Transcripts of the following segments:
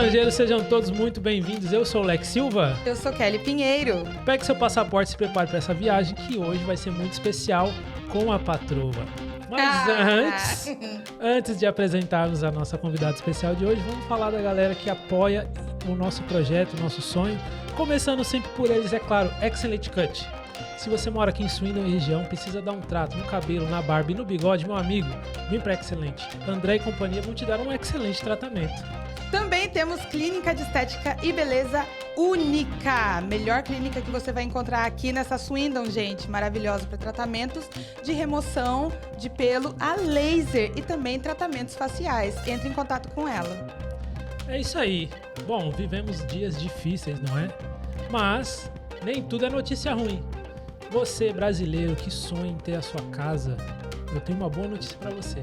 estrangeiros, sejam todos muito bem-vindos. Eu sou o Lex Silva. Eu sou Kelly Pinheiro. Pegue seu passaporte e se prepare para essa viagem que hoje vai ser muito especial com a patroa. Mas antes de apresentarmos a nossa convidada especial de hoje, vamos falar da galera que apoia o nosso projeto, o nosso sonho. Começando sempre por eles, é claro, Excellent Cut. Se você mora aqui em Swindon e região, precisa dar um trato no cabelo, na barba e no bigode, meu amigo, vem para Excellent. André e companhia vão te dar um excelente tratamento. Também temos clínica de estética e beleza única. Melhor clínica que você vai encontrar aqui nessa Swindon, gente. Maravilhosa para tratamentos de remoção de pelo a laser e também tratamentos faciais. Entre em contato com ela. É isso aí. Bom, vivemos dias difíceis, não é? Mas nem tudo é notícia ruim. Você, brasileiro que sonha em ter a sua casa, eu tenho uma boa notícia para você.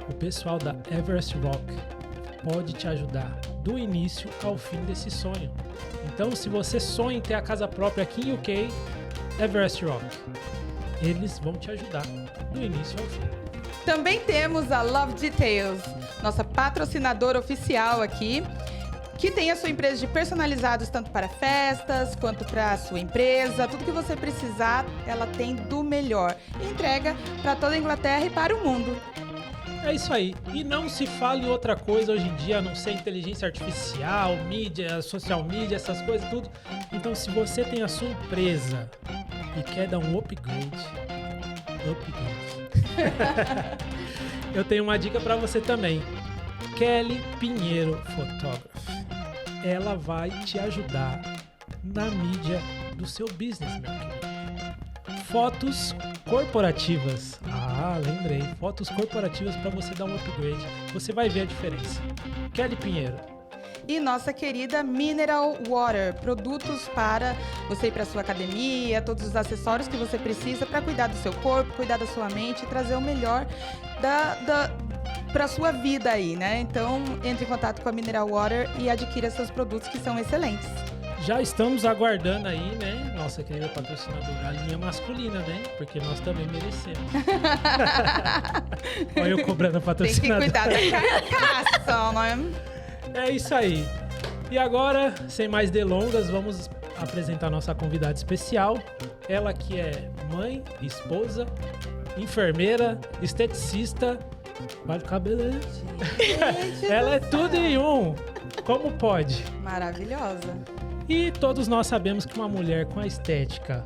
O pessoal da Everest Rock pode te ajudar do início ao fim desse sonho. Então, se você sonha em ter a casa própria aqui em UK, Everest Rock, eles vão te ajudar do início ao fim. Também temos a Love Details, nossa patrocinadora oficial aqui, que tem a sua empresa de personalizados tanto para festas quanto para a sua empresa. Tudo que você precisar, ela tem do melhor. E entrega para toda a Inglaterra e para o mundo. É isso aí. E não se fala em outra coisa hoje em dia, a não ser inteligência artificial, mídia, social media, essas coisas, tudo. Então, se você tem a sua empresa e quer dar um upgrade, eu tenho uma dica para você também. Kelly Pinheiro Photography. Ela vai te ajudar na mídia do seu business, meu querido. Fotos corporativas. Lembrei. Fotos corporativas para você dar um upgrade. Você vai ver a diferença. Kelly Pinheiro. E nossa querida Mineral Water, produtos para você ir para sua academia, todos os acessórios que você precisa para cuidar do seu corpo, cuidar da sua mente e trazer o melhor para sua vida aí, né? Então, entre em contato com a Mineral Water e adquira seus produtos que são excelentes. Já estamos aguardando aí, né, nossa querida patrocinadora, a linha masculina, né? Porque nós também merecemos. Olha eu cobrando a patrocinadora. Tem que cuidar da carcaça, né? É isso aí. E agora, sem mais delongas, vamos apresentar nossa convidada especial. Ela que é mãe, esposa, enfermeira, esteticista, vale cabeleireira. Ela é tudo em um. Como pode? Maravilhosa. E todos nós sabemos que uma mulher com a estética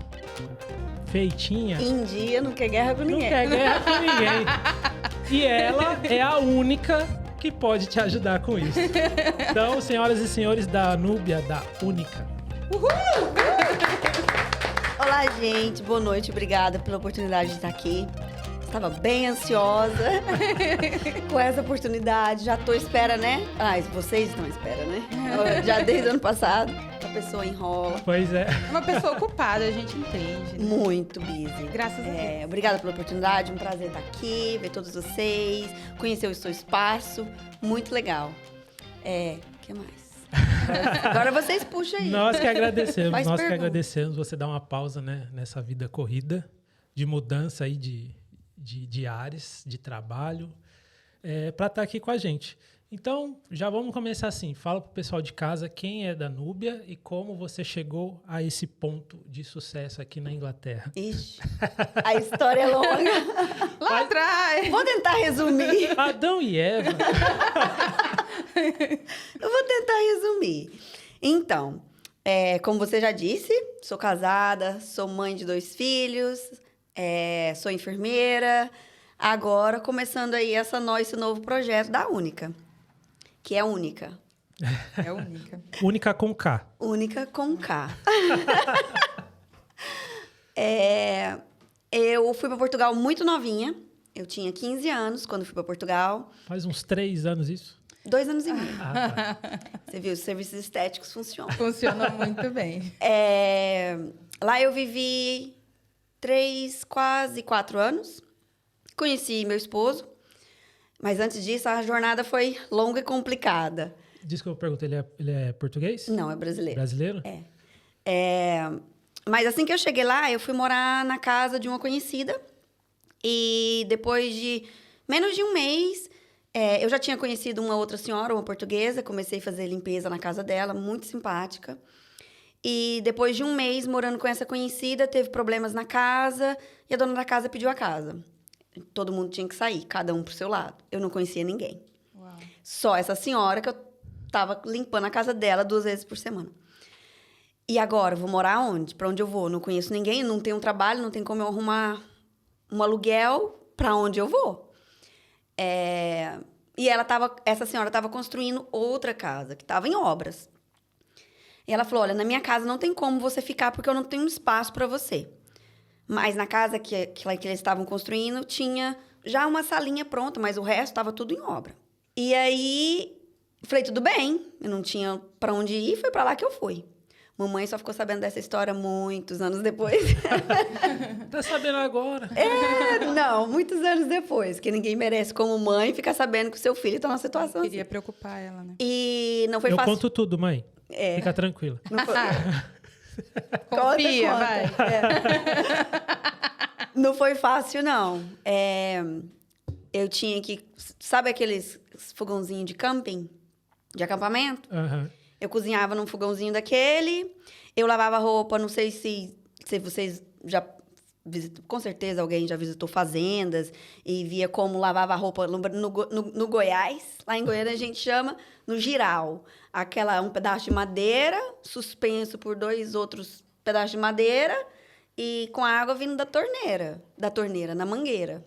feitinha... Em dia não quer guerra com ninguém. Não quer guerra com ninguém. E ela é a única que pode te ajudar com isso. Então, senhoras e senhores da Núbia, da Única. Uhul! Olá, gente. Boa noite. Obrigada pela oportunidade de estar aqui. Estava bem ansiosa com essa oportunidade. Já estou à espera, né? Vocês estão à espera, né? Já desde o ano passado. A pessoa enrola. Pois é. Uma pessoa ocupada, a gente entende. Né? Muito busy. Graças a Deus. Obrigada pela oportunidade. Um prazer estar aqui, ver todos vocês, conhecer o seu espaço. Muito legal. O que mais? Agora vocês puxam aí. Nós que agradecemos. Faz Nós que pergunta. agradecemos você dar uma pausa, né, nessa vida corrida, de mudança aí de áreas, de trabalho, para estar aqui com a gente. Então, já vamos começar assim. Fala pro pessoal de casa quem é da Núbia e como você chegou a esse ponto de sucesso aqui na Inglaterra. Ixi, a história é longa. Lá atrás! Vou tentar resumir. Adão e Eva. Eu vou tentar resumir. Então, como você já disse, sou casada, sou mãe de 2 filhos, sou enfermeira. Agora, começando aí esse novo projeto da Única, que é única. É única. Única com K. Única com K. Eu fui para Portugal muito novinha. Eu tinha 15 anos quando fui para Portugal. Faz uns 3 anos isso? 2 anos e meio. Tá. Você viu, os serviços estéticos funcionam. Funciona muito bem. Lá eu vivi 3, quase 4 anos. Conheci meu esposo. Mas antes disso, a jornada foi longa e complicada. Desculpa, eu perguntei, ele é português? Não, é brasileiro. Brasileiro? Mas assim que eu cheguei lá, eu fui morar na casa de uma conhecida. E depois de menos de um mês, Eu já tinha conhecido uma outra senhora, uma portuguesa, comecei a fazer limpeza na casa dela, muito simpática. E depois de um mês morando com essa conhecida, teve problemas na casa e a dona da casa pediu a casa. Todo mundo tinha que sair, cada um pro seu lado. Eu não conhecia ninguém. Uau. Só essa senhora que eu tava limpando a casa dela 2 vezes por semana. E agora, vou morar onde? Pra onde eu vou? Não conheço ninguém, não tenho trabalho, não tem como eu arrumar um aluguel. Pra onde eu vou? E essa senhora estava construindo outra casa, que estava em obras. E ela falou, olha, na minha casa não tem como você ficar, porque eu não tenho espaço para você. Mas na casa que eles estavam construindo, tinha já uma salinha pronta, mas o resto estava tudo em obra. E aí, falei, tudo bem, eu não tinha para onde ir, foi para lá que eu fui. Mamãe só ficou sabendo dessa história muitos anos depois. Tá sabendo agora? Não, muitos anos depois, que ninguém merece como mãe ficar sabendo que o seu filho tá numa situação Queria assim. preocupar ela, né? E não foi Eu fácil. conto tudo, mãe. Fica tranquila. Não foi... Confia, Conta. vai. Não foi fácil, não. Eu tinha que... Sabe aqueles fogãozinhos de camping? De acampamento? Aham. Eu cozinhava num fogãozinho daquele. Eu lavava roupa, não sei se vocês já... Com certeza alguém já visitou fazendas e via como lavava a roupa no Goiás. Lá em Goiânia a gente chama no giral. Um pedaço de madeira, suspenso por 2 outros pedaços de madeira e com a água vindo da torneira, na mangueira.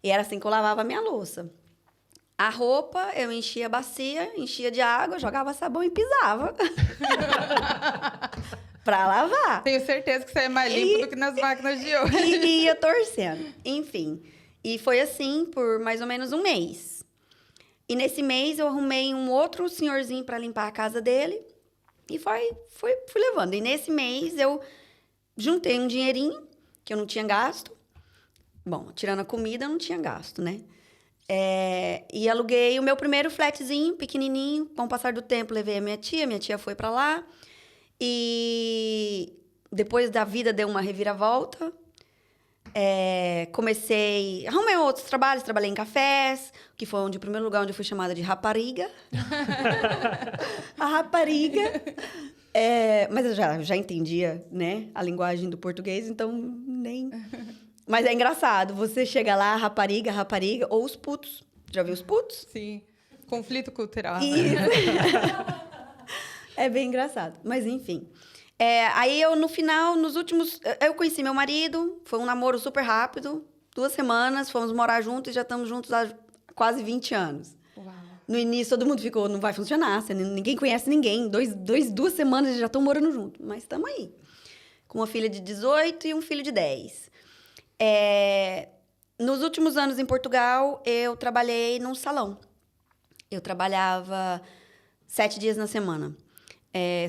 E era assim que eu lavava a minha louça. A roupa, eu enchia a bacia, enchia de água, jogava sabão e pisava. Pra lavar. Tenho certeza que você é mais limpo do que nas máquinas de hoje. E ia torcendo. Enfim. E foi assim por mais ou menos um mês. E nesse mês eu arrumei um outro senhorzinho para limpar a casa dele. E fui levando. E nesse mês eu juntei um dinheirinho que eu não tinha gasto. Bom, tirando a comida, eu não tinha gasto, né? E aluguei o meu primeiro flatzinho, pequenininho. Com o passar do tempo, levei a minha tia foi para lá. E depois da vida deu uma reviravolta. Arrumei outros trabalhos, trabalhei em cafés, que foi o primeiro lugar onde eu fui chamada de rapariga. A rapariga. Mas eu já entendia, né, a linguagem do português, então nem... Mas é engraçado, você chega lá, rapariga, ou os putos. Já viu os putos? Sim. Conflito cultural. Isso. É bem engraçado, mas enfim. Aí eu, no final, eu conheci meu marido, foi um namoro super rápido, 2 semanas, fomos morar juntos e já estamos juntos há quase 20 anos. Uau. No início, todo mundo ficou, não vai funcionar, ninguém conhece ninguém, 2 semanas já estão morando juntos, mas estamos aí. Com uma filha de 18 e um filho de 10. Nos últimos anos em Portugal, eu trabalhei num salão. Eu trabalhava 7 dias na semana.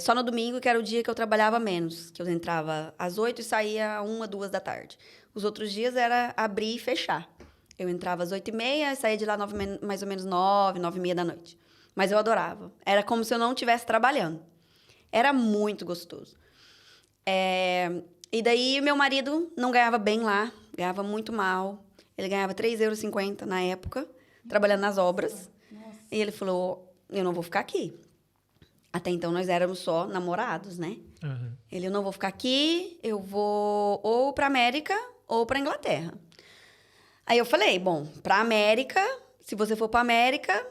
Só no domingo, que era o dia que eu trabalhava menos. Que eu entrava às 8 e saía às 1, 2 da tarde. Os outros dias era abrir e fechar. Eu entrava às 8h30 e saía de lá mais ou menos 9, 9h30 da noite. Mas eu adorava. Era como se eu não estivesse trabalhando. Era muito gostoso. E daí, meu marido não ganhava bem lá. Ganhava muito mal. Ele ganhava 3,50 € na época, trabalhando nas obras. Nossa. E ele falou, eu não vou ficar aqui. Até então, nós éramos só namorados, né? Uhum. Ele, eu não vou ficar aqui, eu vou ou pra América ou pra Inglaterra. Aí eu falei, bom, pra América, se você for pra América,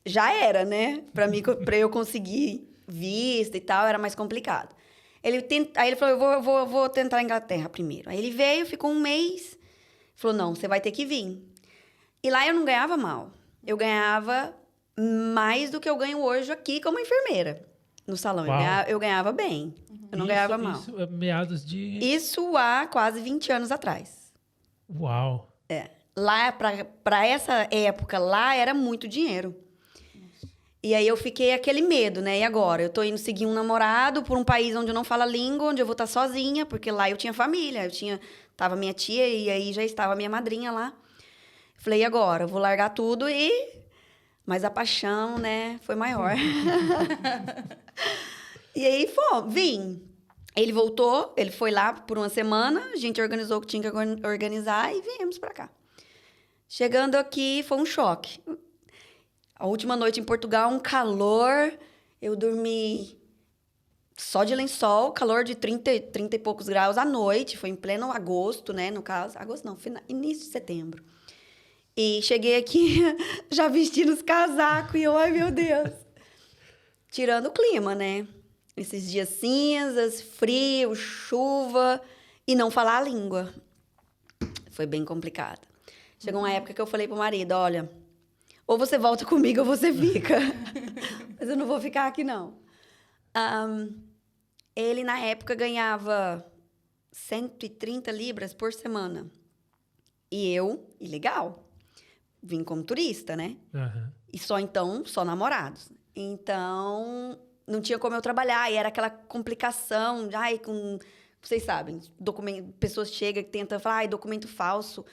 já era, né? Pra eu conseguir vista e tal, era mais complicado. Aí ele falou, eu vou tentar a Inglaterra primeiro. Aí ele veio, ficou um mês, falou, não, você vai ter que vir. E lá eu não ganhava mal. Eu ganhava mais do que eu ganho hoje aqui como enfermeira no salão. Eu ganhava bem. Eu não ganhava mal. Isso é meados de... Isso há quase 20 anos atrás. Uau! Lá, pra essa época, lá era muito dinheiro. E aí eu fiquei aquele medo, né? E agora? Eu tô indo seguir um namorado por um país onde eu não falo a língua, onde eu vou estar sozinha, porque lá eu tinha família. Tava minha tia e aí já estava minha madrinha lá. Falei, e agora? Eu vou largar tudo Mas a paixão, né, foi maior. E aí, vim. Ele voltou, ele foi lá por uma semana, a gente organizou o que tinha que organizar e viemos pra cá. Chegando aqui, foi um choque. A última noite em Portugal, um calor. Eu dormi só de lençol, calor de 30 e poucos graus à noite. Foi em pleno agosto, né? No caso, agosto não, início de setembro. E cheguei aqui já vestindo os casacos e eu, ai meu Deus. Tirando o clima, né? Esses dias cinzas, frio, chuva e não falar a língua. Foi bem complicado. Chegou uma época que eu falei pro marido, olha, ou você volta comigo ou você fica. Mas eu não vou ficar aqui, não. Ele, na época, ganhava 130 libras por semana. E eu, ilegal. Vim como turista, né? Aham. E só namorados. Então, não tinha como eu trabalhar. E era aquela complicação. Ai, vocês sabem, pessoas chegam e tentam falar, ai, documento falso.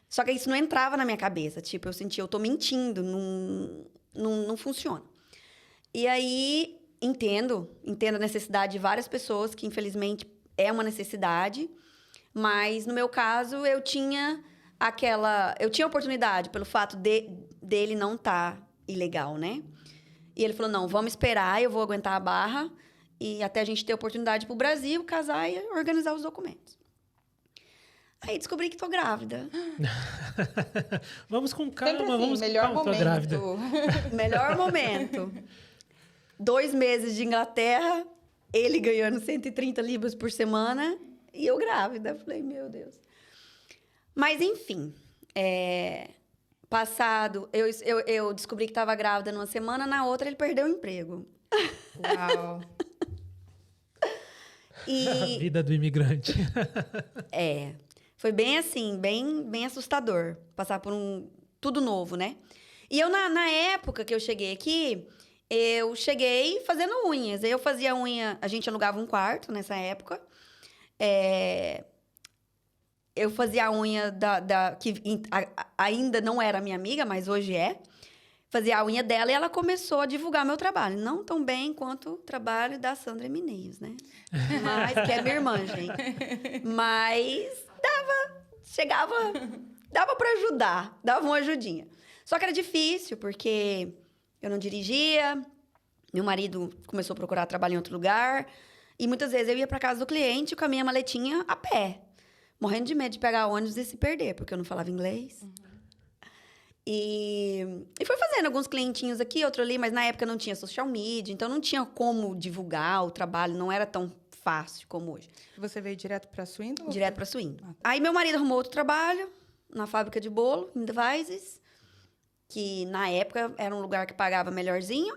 Só que isso não entrava na minha cabeça. Tipo, eu sentia, eu tô mentindo. Não funciona. E aí, entendo a necessidade de várias pessoas, que infelizmente é uma necessidade. Mas, no meu caso, eu tinha oportunidade pelo fato dele não estar ilegal, né? E ele falou, não, vamos esperar, eu vou aguentar a barra e até a gente ter oportunidade pro Brasil, casar e organizar os documentos. Aí descobri que tô grávida. Vamos com calma, Sempre assim, vamos com melhor calma, tô grávida. momento. Melhor momento. 2 meses de Inglaterra, ele ganhando 130 libras por semana e eu grávida. Falei, meu Deus. Mas, enfim, passado, eu descobri que estava grávida numa semana, na outra ele perdeu o emprego. Uau. A vida do imigrante. Foi bem assim, bem assustador, passar por tudo novo, né? E eu, na época que eu cheguei aqui, eu cheguei fazendo unhas. Eu fazia unha, a gente alugava um quarto nessa época. Eu fazia a unha que ainda não era minha amiga, mas hoje é. Fazia a unha dela e ela começou a divulgar meu trabalho. Não tão bem quanto o trabalho da Sandra Mineios, né? Mas, que é minha irmã, gente. Mas dava para ajudar, dava uma ajudinha. Só que era difícil, porque eu não dirigia, meu marido começou a procurar trabalho em outro lugar, e muitas vezes eu ia para casa do cliente com a minha maletinha a pé, morrendo de medo de pegar ônibus e se perder, porque eu não falava inglês. E fui fazendo alguns clientinhos aqui, outro ali, mas na época não tinha social media, então não tinha como divulgar o trabalho, não era tão fácil como hoje. Você veio direto para Swindon? Direto para Swindon. Aí meu marido arrumou outro trabalho na fábrica de bolo, em Devizes, que na época era um lugar que pagava melhorzinho.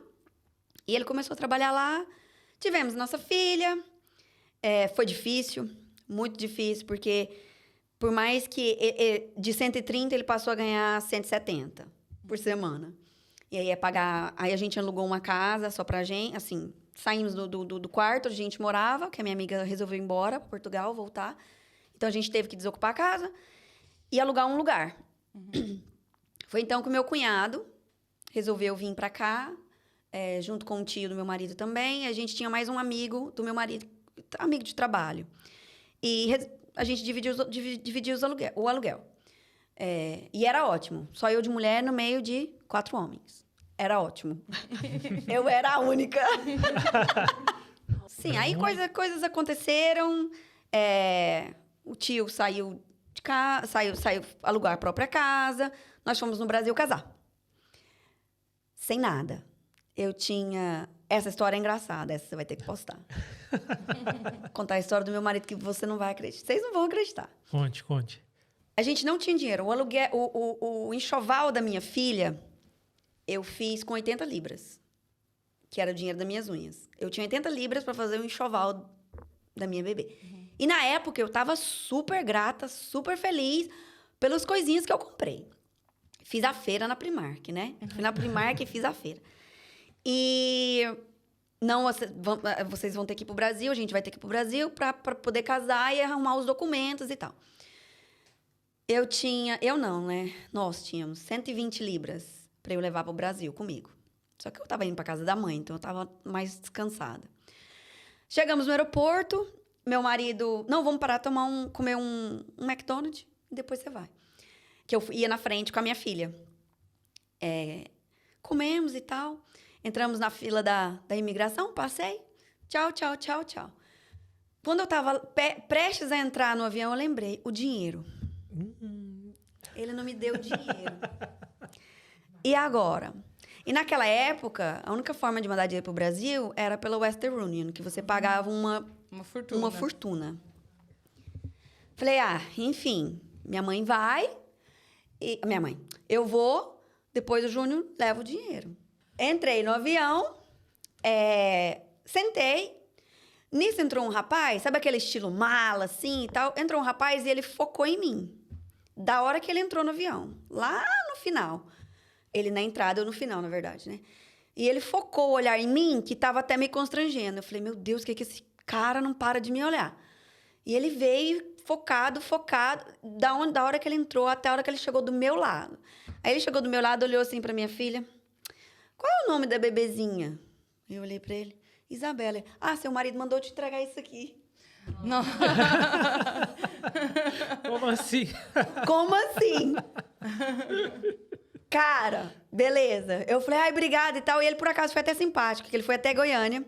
E ele começou a trabalhar lá. Tivemos nossa filha. Foi difícil, muito difícil, porque por mais que de 130 ele passou a ganhar 170 por semana. E aí aí a gente alugou uma casa só pra gente, assim, saímos do quarto onde a gente morava, que a minha amiga resolveu ir embora para Portugal, voltar. Então a gente teve que desocupar a casa e alugar um lugar. Foi então que o meu cunhado resolveu vir para cá, junto com o tio do meu marido também. A gente tinha mais um amigo do meu marido, amigo de trabalho. E a gente dividiu o aluguel. E era ótimo. Só eu de mulher no meio de 4 homens. Era ótimo. Eu era a única. Sim, aí coisas aconteceram. O tio saiu de casa, saiu alugar a própria casa. Nós fomos no Brasil casar. Sem nada. Essa história é engraçada, essa você vai ter que postar. Contar a história do meu marido que você não vai acreditar. Vocês não vão acreditar. Conte. A gente não tinha dinheiro. O enxoval da minha filha, eu fiz com 80 libras. Que era o dinheiro das minhas unhas. Eu tinha 80 libras para fazer o enxoval da minha bebê. E na época eu tava super grata, super feliz pelas coisinhas que eu comprei. Fiz a feira na Primark, né? Fui na Primark e fiz a feira. E não, vocês vão ter que ir pro Brasil, a gente vai ter que ir pro Brasil para poder casar e arrumar os documentos e tal. Nós tínhamos 120 libras para eu levar pro Brasil comigo. Só que eu tava indo pra casa da mãe, então eu tava mais descansada. Chegamos no aeroporto, meu marido, não, vamos parar, comer um McDonald's e depois você vai. que eu ia na frente com a minha filha. Comemos e tal. Entramos na fila da imigração, passei. Tchau, tchau, tchau, tchau. Quando eu tava prestes a entrar no avião, eu lembrei, o dinheiro. Ele não me deu dinheiro. E agora? E naquela época, a única forma de mandar dinheiro pro Brasil era pela Western Union, que você pagava uma fortuna. Falei, enfim, minha mãe vai... eu vou, depois o Júnior leva o dinheiro. Entrei no avião, sentei. Nisso entrou um rapaz, sabe aquele estilo mala, assim, e tal? Entrou um rapaz e ele focou em mim. Da hora que ele entrou no avião. Lá no final. Ele na entrada, eu no final, na verdade, né? E ele focou o olhar em mim, que tava até me constrangendo. Eu falei, meu Deus, o que esse cara não para de me olhar? E ele veio focado. Da hora que ele entrou até a hora que ele chegou do meu lado. Aí ele chegou do meu lado, olhou assim pra minha filha. Qual é o nome da bebezinha? Eu olhei pra ele. Isabela. Seu marido mandou te entregar isso aqui. Não. Como assim? Como assim? Cara, beleza. Eu falei, obrigada e tal. E ele, por acaso, foi até simpático, porque ele foi até Goiânia.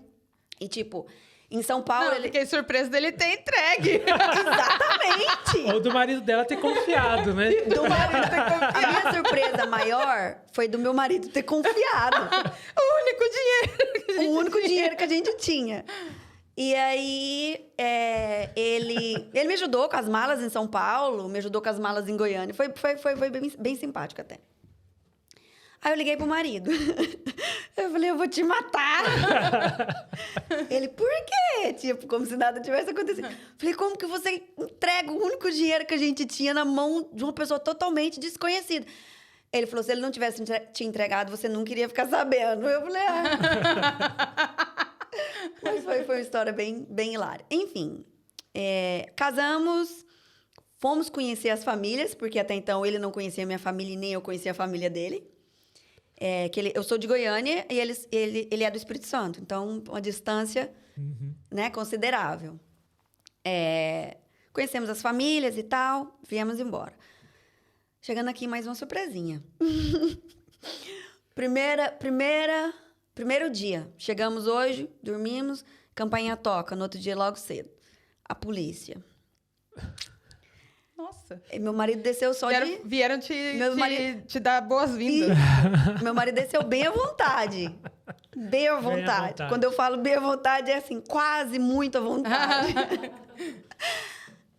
E, tipo, em São Paulo... Eu fiquei surpresa dele ter entregue. Exatamente! Ou do marido dela ter confiado, né? Do marido ter confiado. A minha surpresa maior foi do meu marido ter confiado. O único dinheiro que a gente tinha. E aí, ele me ajudou com as malas em São Paulo, me ajudou com as malas em Goiânia. Foi bem simpático até. Aí eu liguei pro marido. Eu falei, eu vou te matar. Ele, por quê? Tipo, como se nada tivesse acontecido. Falei, como que você entrega o único dinheiro que a gente tinha na mão de uma pessoa totalmente desconhecida? Ele falou, se ele não tivesse te entregado, você não queria ficar sabendo. Eu falei, Mas foi uma história bem hilária. Enfim, casamos, fomos conhecer as famílias, porque até então ele não conhecia a minha família e nem eu conhecia a família dele. Eu sou de Goiânia e ele é do Espírito Santo, então uma distância né, considerável. Conhecemos as famílias e tal, viemos embora. Chegando aqui, mais uma surpresinha. Primeiro dia. Chegamos hoje, dormimos, campainha toca. No outro dia, logo cedo. A polícia. Nossa. E meu marido desceu só Vieram te dar boas-vindas. Meu marido desceu bem à vontade. Bem à vontade. Quando eu falo bem à vontade, é assim, quase muito à vontade.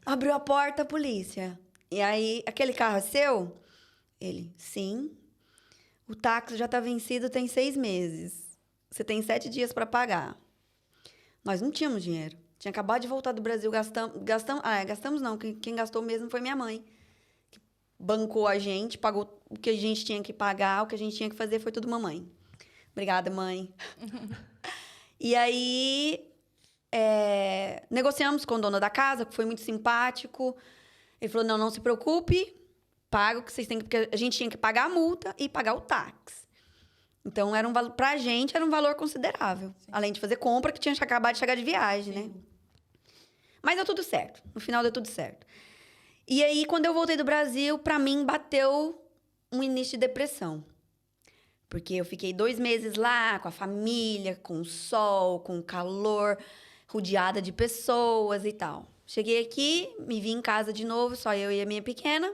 Abriu a porta, a polícia. E aí, aquele carro é seu? Ele, sim. O táxi já está vencido tem 6 meses. Você tem 7 dias para pagar. Nós não tínhamos dinheiro. Tinha acabado de voltar do Brasil, gastamos não. Quem gastou mesmo foi minha mãe. Que bancou a gente, pagou o que a gente tinha que pagar, o que a gente tinha que fazer foi tudo mamãe. Obrigada, mãe. E aí, negociamos com o dono da casa, que foi muito simpático. Ele falou, não se preocupe, paga o que vocês têm que... Porque a gente tinha que pagar a multa e pagar o táxi. Então, pra gente, era um valor considerável. Sim. Além de fazer compra, que tinha acabado de chegar de viagem, né? Mas deu tudo certo. No final, deu tudo certo. E aí, quando eu voltei do Brasil, pra mim, bateu um início de depressão. Porque eu fiquei 2 meses lá, com a família, com o sol, com o calor, rodeada de pessoas e tal. Cheguei aqui, me vi em casa de novo, só eu e a minha pequena.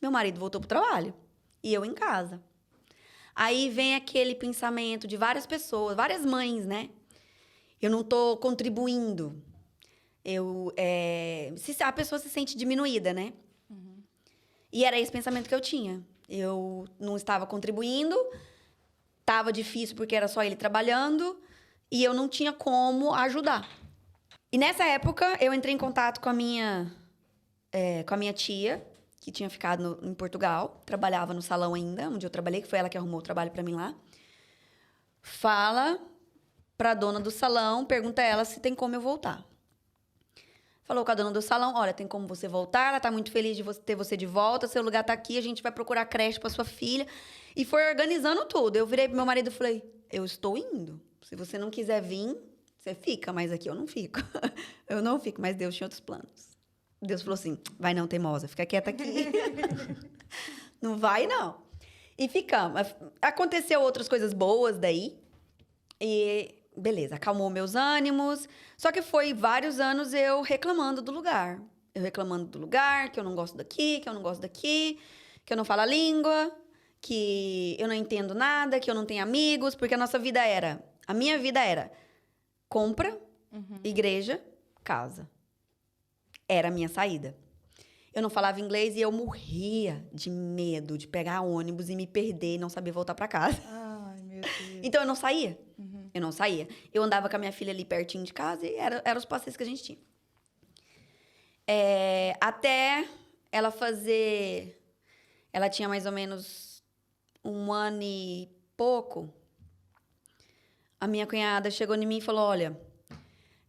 Meu marido voltou pro trabalho. E eu em casa. Aí vem aquele pensamento de várias pessoas, várias mães, né? Eu não tô contribuindo. A pessoa se sente diminuída, né? Uhum. E era esse pensamento que eu tinha. Eu não estava contribuindo, estava difícil porque era só ele trabalhando, e eu não tinha como ajudar. E nessa época, eu entrei em contato com a minha tia, que tinha ficado em Portugal, trabalhava no salão ainda, onde eu trabalhei, que foi ela que arrumou o trabalho para mim lá. Fala para a dona do salão, pergunta a ela se tem como eu voltar. Falou com a dona do salão, olha, tem como você voltar, ela tá muito feliz de ter você de volta, seu lugar tá aqui, a gente vai procurar creche para sua filha. E foi organizando tudo. Eu virei pro meu marido e falei, eu estou indo. Se você não quiser vir, você fica, mas aqui eu não fico. Eu não fico, mas Deus tinha outros planos. Deus falou assim, vai não, teimosa, fica quieta aqui. Não vai, não. E ficamos. Aconteceu outras coisas boas daí. E beleza, acalmou meus ânimos. Só que foi vários anos eu reclamando do lugar. Eu reclamando do lugar, que eu não gosto daqui, que eu não gosto daqui, que eu não falo a língua, que eu não entendo nada, que eu não tenho amigos, porque a minha vida era compra, igreja, casa. Era a minha saída. Eu não falava inglês e eu morria de medo de pegar ônibus e me perder e não saber voltar pra casa. Ai, meu Deus. Então eu não saía. Eu não saía. Eu andava com a minha filha ali pertinho de casa e eram os passeios que a gente tinha. Até ela fazer... Ela tinha mais ou menos 1 ano e pouco. A minha cunhada chegou em mim e falou, olha,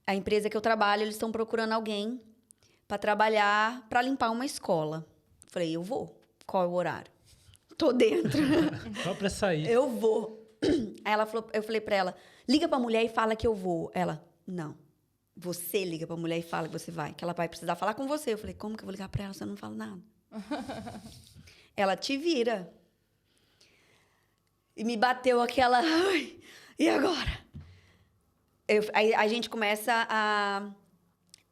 a empresa que eu trabalho, eles estão procurando alguém para trabalhar, para limpar uma escola. Falei, eu vou. Qual é o horário? Tô dentro. Só pra sair. Eu vou. Aí eu falei pra ela, liga pra mulher e fala que eu vou. Ela, não. Você liga pra mulher e fala que você vai, que ela vai precisar falar com você. Eu falei, como que eu vou ligar pra ela se eu não falo nada? Ela te vira. E me bateu aquela, ai, e agora? Aí a gente começa a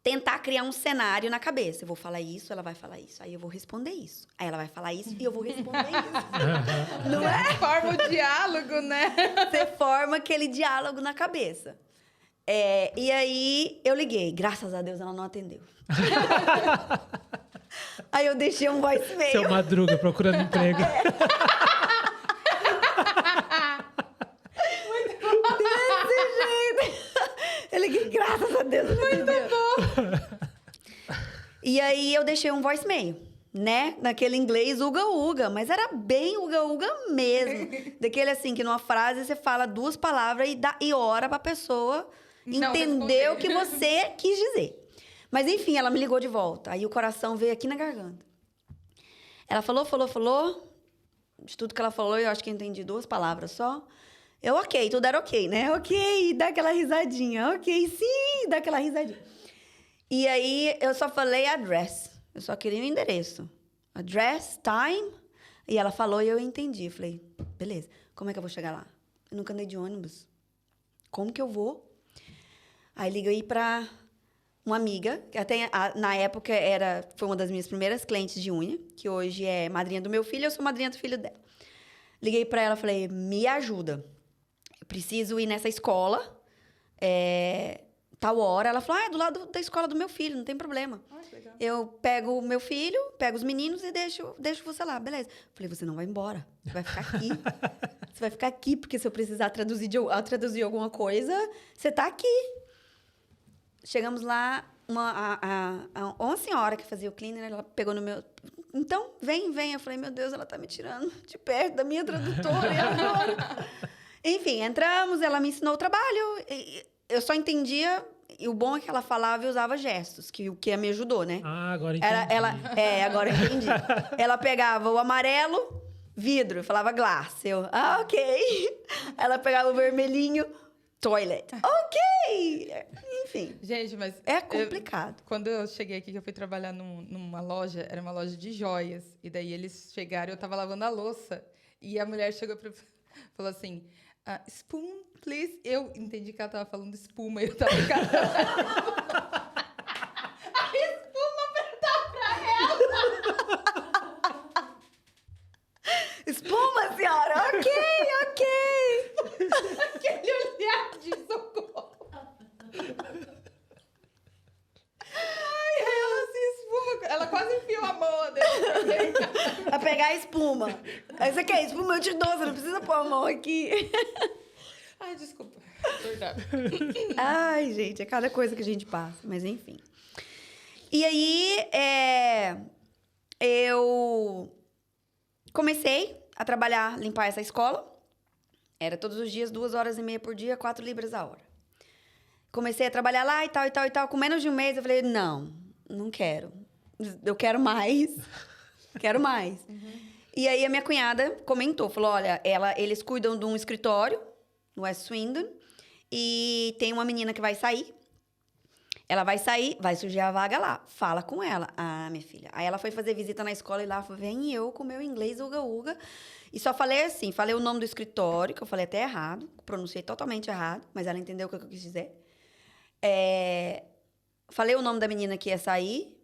tentar criar um cenário na cabeça. Eu vou falar isso, ela vai falar isso. Aí eu vou responder isso. Aí ela vai falar isso e eu vou responder isso. Não é? Forma o diálogo, né? Você forma aquele diálogo na cabeça. E aí eu liguei. Graças a Deus ela não atendeu. Aí eu deixei um voicemail. Seu Madruga procurando emprego. Desse jeito. Eu liguei, graças a Deus. Muito bom. E aí eu deixei um voicemail, né? Naquele inglês uga-uga, mas era bem uga-uga mesmo. Daquele assim, que numa frase você fala 2 palavras e ora pra pessoa Não entender responder. o que você quis dizer. Mas enfim, ela me ligou de volta. Aí o coração veio aqui na garganta. Ela falou. De tudo que ela falou, eu acho que eu entendi 2 palavras só. Eu, ok, tudo era ok, né? Ok, dá aquela risadinha. Ok, sim, dá aquela risadinha. E aí, eu só falei address. Eu só queria o endereço. Address, time. E ela falou e eu entendi. Falei, beleza, como é que eu vou chegar lá? Eu nunca andei de ônibus. Como que eu vou? Aí liguei pra uma amiga, que até na época foi uma das minhas primeiras clientes de unha, que hoje é madrinha do meu filho, eu sou madrinha do filho dela. Liguei pra ela, falei, me ajuda. Eu preciso ir nessa escola, tal hora. Ela falou, é do lado da escola do meu filho, não tem problema. Que legal. Eu pego o meu filho, pego os meninos e deixo você lá, beleza. Falei, você não vai embora, você vai ficar aqui. Você vai ficar aqui, porque se eu precisar traduzir alguma coisa, você tá aqui. Chegamos lá, uma senhora que fazia o cleaner, ela pegou no meu... Então, vem. Eu falei, meu Deus, ela tá me tirando de perto da minha tradutora, e agora? Enfim, entramos, ela me ensinou o trabalho. Eu só entendia... E o bom é que ela falava e usava gestos, o que me ajudou, né? Ah, agora entendi. Agora eu entendi. Ela pegava o amarelo, vidro, eu falava glass. Eu, ok. Ela pegava o vermelhinho, toilet. Ok! Enfim, Gente, mas... é complicado. Quando eu cheguei aqui, que eu fui trabalhar numa loja, era uma loja de joias. E daí eles chegaram, eu tava lavando a louça. E a mulher chegou pra falou assim, spoon, please. Eu entendi que ela tava falando espuma. E eu tava a espuma pra ela. Espuma, senhora! Ok! Aquele olhar de socorro. Ai, ela assim, espuma. Ela quase enfiou a mão dentro. Pra pegar a espuma. Aí você quer espuma? Eu te dou, você não precisa pôr a mão aqui. Ai, desculpa. Verdade. Ai, gente, é cada coisa que a gente passa, mas enfim. E aí, eu comecei a trabalhar, limpar essa escola. Era todos os dias, 2h30 por dia, 4 libras a hora. Comecei a trabalhar lá e tal. Com menos de 1 mês, eu falei, não quero. Eu quero mais. Quero mais. E aí, a minha cunhada comentou, falou, olha, eles cuidam de um escritório no West Swindon e tem uma menina que vai sair. Ela vai sair, vai surgir a vaga lá. Fala com ela. Ah, minha filha. Aí ela foi fazer visita na escola e lá vem eu com o meu inglês uga-uga. E só falei assim, falei o nome do escritório, que eu falei até errado, pronunciei totalmente errado, mas ela entendeu o que eu quis dizer. Falei o nome da menina que ia sair.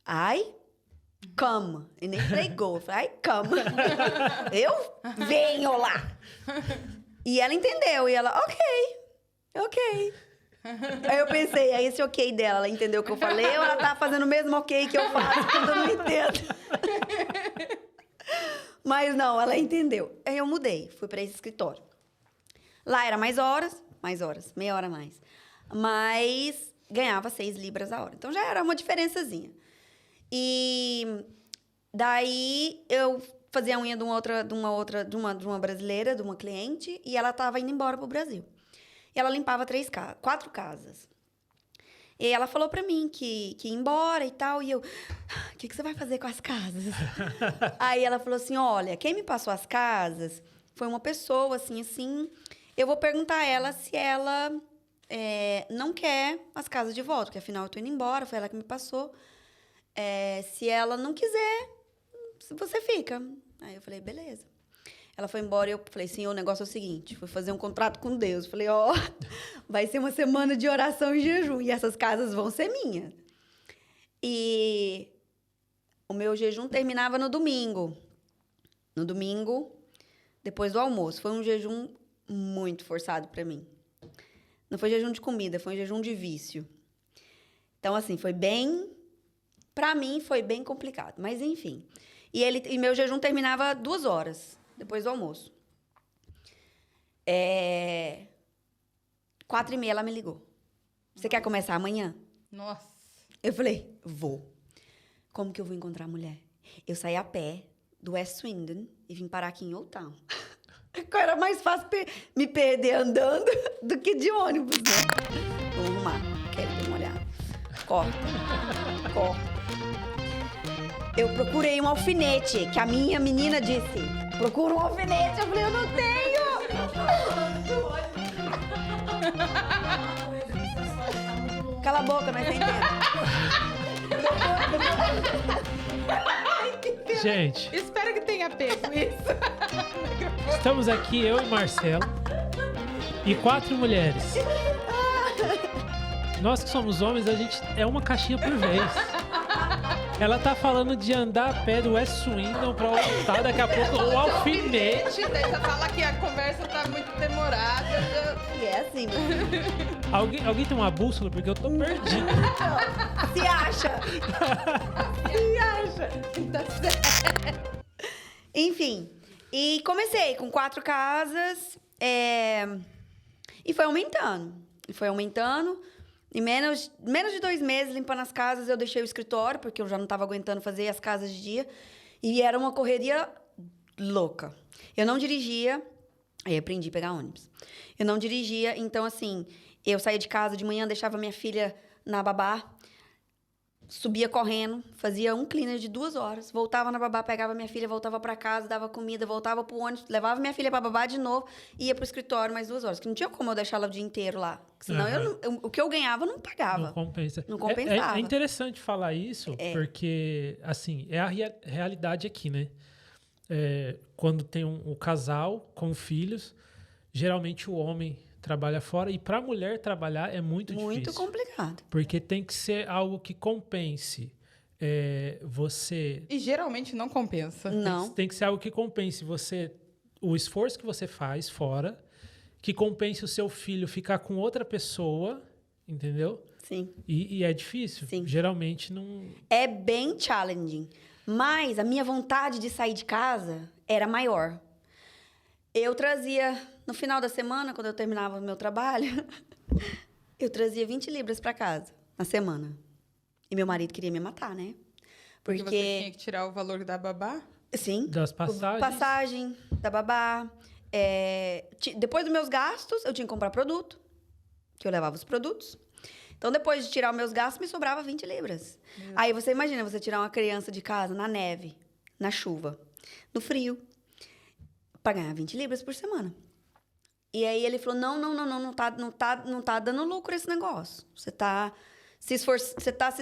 Ai, come. E nem falei go. Eu falei, ai, come. Eu venho lá. E ela entendeu. E ela, ok. Aí eu pensei, é esse ok dela. Ela entendeu o que eu falei ou ela tá fazendo o mesmo ok que eu faço quando eu não entendo? Mas não, ela entendeu. Aí eu mudei, fui para esse escritório. Lá era mais horas, meia hora a mais. Mas ganhava 6 libras a hora. Então já era uma diferençazinha. E daí eu fazia a unha de uma brasileira, de uma cliente, e ela estava indo embora pro Brasil. E ela limpava 4 casas. E ela falou pra mim que ia embora e tal. E eu, o que você vai fazer com as casas? Aí ela falou assim, olha, quem me passou as casas foi uma pessoa, assim. Eu vou perguntar a ela se ela não quer as casas de volta. Porque afinal eu tô indo embora, foi ela que me passou. Se ela não quiser, você fica. Aí eu falei, beleza. Ela foi embora e eu falei, sim, o negócio é o seguinte, fui fazer um contrato com Deus. Falei, vai ser uma semana de oração e jejum, e essas casas vão ser minhas. E o meu jejum terminava no domingo. No domingo, depois do almoço. Foi um jejum muito forçado para mim. Não foi jejum de comida, foi um jejum de vício. Então, assim, para mim, foi bem complicado. Mas, enfim. E meu jejum terminava 2 horas. Depois do almoço. 4h30 ela me ligou. Você quer começar amanhã? Nossa. Eu falei, vou. Como que eu vou encontrar a mulher? Eu saí a pé do West Swindon e vim parar aqui em Old Town. Era mais fácil me perder andando do que de ônibus, né? Vamos arrumar. Quero dar uma olhada. Corta. Eu procurei um alfinete, que a minha menina disse... Procura um alfinete. Eu falei, eu não tenho. Cala a boca, nós entendemos. Gente, Espero que tenha pego isso. estamos aqui, eu e Marcelo, e 4 mulheres. Nós que somos homens, a gente é uma caixinha por vez. Ela tá falando de andar a pé do West Swindon pra voltar, daqui a pouco o alfinete. Daí você fala que a conversa tá muito demorada. E é assim. Alguém tem uma bússola? Porque eu tô perdido. Se acha. Tá certo. Enfim. E comecei com 4 casas. E foi aumentando. Em menos de 2 meses, limpando as casas, eu deixei o escritório, porque eu já não estava aguentando fazer as casas de dia. E era uma correria louca. Eu não dirigia, aí aprendi a pegar ônibus. Eu não dirigia, então, assim, eu saía de casa de manhã, deixava minha filha na babá, subia correndo, fazia um cleaner de 2 horas, voltava na babá, pegava minha filha, voltava para casa, dava comida, voltava pro ônibus, levava minha filha para babá de novo e ia pro escritório mais 2 horas, que não tinha como eu deixar ela o dia inteiro lá, senão o que eu ganhava eu não pagava. Não compensa. Não compensava. É interessante falar isso, porque, assim, é a realidade aqui, né? Quando tem o casal com filhos, geralmente o homem trabalha fora, e para a mulher trabalhar é muito difícil. Muito complicado. Porque tem que ser algo que compense você... E geralmente não compensa. Não. Tem que ser algo que compense o esforço que você faz fora, que compense o seu filho ficar com outra pessoa, entendeu? Sim. E é difícil. Sim. Geralmente não... É bem challenging. Mas a minha vontade de sair de casa era maior. Eu trazia, no final da semana, quando eu terminava o meu trabalho, eu trazia 20 libras para casa, na semana. E meu marido queria me matar, né? Porque você tinha que tirar o valor da babá? Sim. Das passagens. Passagem, da babá. Depois dos meus gastos, eu tinha que comprar produto, que eu levava os produtos. Então, depois de tirar os meus gastos, me sobrava 20 libras. Aí você imagina, você tirar uma criança de casa na neve, na chuva, no frio, para ganhar 20 libras por semana. E aí ele falou, não tá dando lucro esse negócio. Você tá se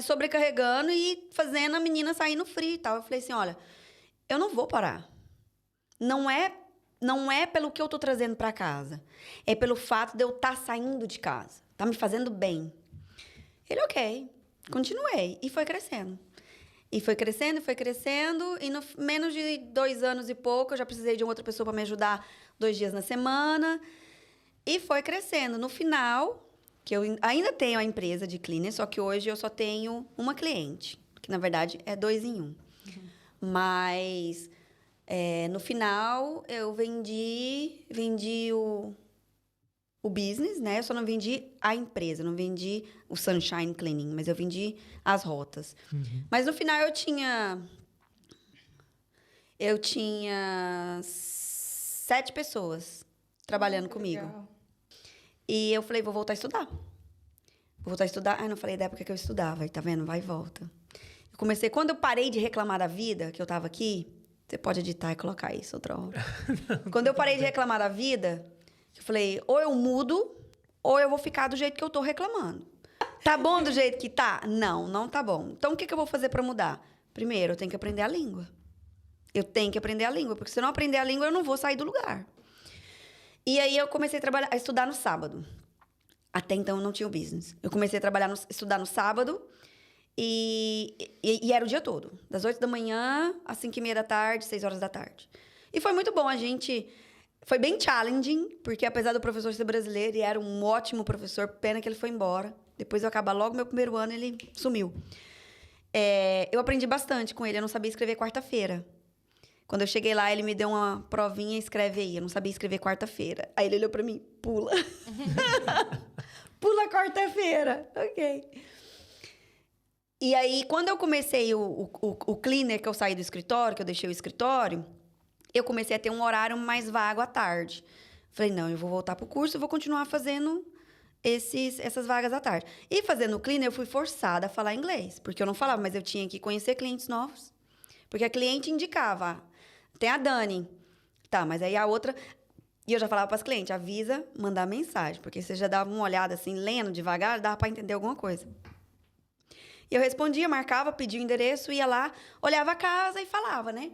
sobrecarregando e fazendo a menina sair no frio e tal. Eu falei assim, olha, eu não vou parar. Não é pelo que eu tô trazendo para casa. É pelo fato de eu estar saindo de casa. Tá me fazendo bem. Ele, ok. Continuei. E foi crescendo. E foi crescendo, e no menos de 2 anos e pouco, eu já precisei de uma outra pessoa para me ajudar 2 dias na semana. E foi crescendo. No final, que eu ainda tenho a empresa de cleaner, só que hoje eu só tenho uma cliente. Que, na verdade, é 2 em 1. Uhum. Mas, no final, eu vendi o business, né? Eu só não vendi a empresa, não vendi o Sunshine Cleaning, mas eu vendi as rotas. Uhum. Mas no final eu tinha 7 pessoas trabalhando comigo. Legal. E eu falei, vou voltar a estudar. Ai, não falei da época que eu estudava, aí tá vendo? Vai e volta. Eu comecei, quando eu parei de reclamar da vida, que eu tava aqui, você pode editar e colocar isso outra hora. Quando eu parei de reclamar da vida, eu falei, ou eu mudo, ou eu vou ficar do jeito que eu tô reclamando. Tá bom do jeito que tá? Não tá bom. Então, o que eu vou fazer pra mudar? Primeiro, eu tenho que aprender a língua. Porque se eu não aprender a língua, eu não vou sair do lugar. E aí, eu comecei a estudar no sábado. Até então, eu não tinha o business. Eu comecei a estudar no sábado e era o dia todo. Das 8 da manhã às 5:30 da tarde, 6 horas da tarde. E foi muito bom. Foi bem challenging, porque apesar do professor ser brasileiro, ele era um ótimo professor, pena que ele foi embora. Depois eu acabar logo meu primeiro ano, ele sumiu. Eu aprendi bastante com ele, eu não sabia escrever quarta-feira. Quando eu cheguei lá, ele me deu uma provinha, escreve aí. Eu não sabia escrever quarta-feira. Aí ele olhou pra mim, pula. Pula quarta-feira. Ok. E aí, quando eu comecei o cleaner, que eu saí do escritório, que eu deixei o escritório, eu comecei a ter um horário mais vago à tarde. Falei, não, eu vou voltar pro curso e vou continuar fazendo essas vagas à tarde. E fazendo o cleaner, eu fui forçada a falar inglês. Porque eu não falava, mas eu tinha que conhecer clientes novos. Porque a cliente indicava, tem a Dani. Tá, mas aí a outra... E eu já falava para as clientes, avisa, mandar mensagem. Porque você já dava uma olhada assim, lendo devagar, dava para entender alguma coisa. E eu respondia, marcava, pedia o endereço, ia lá, olhava a casa e falava, né?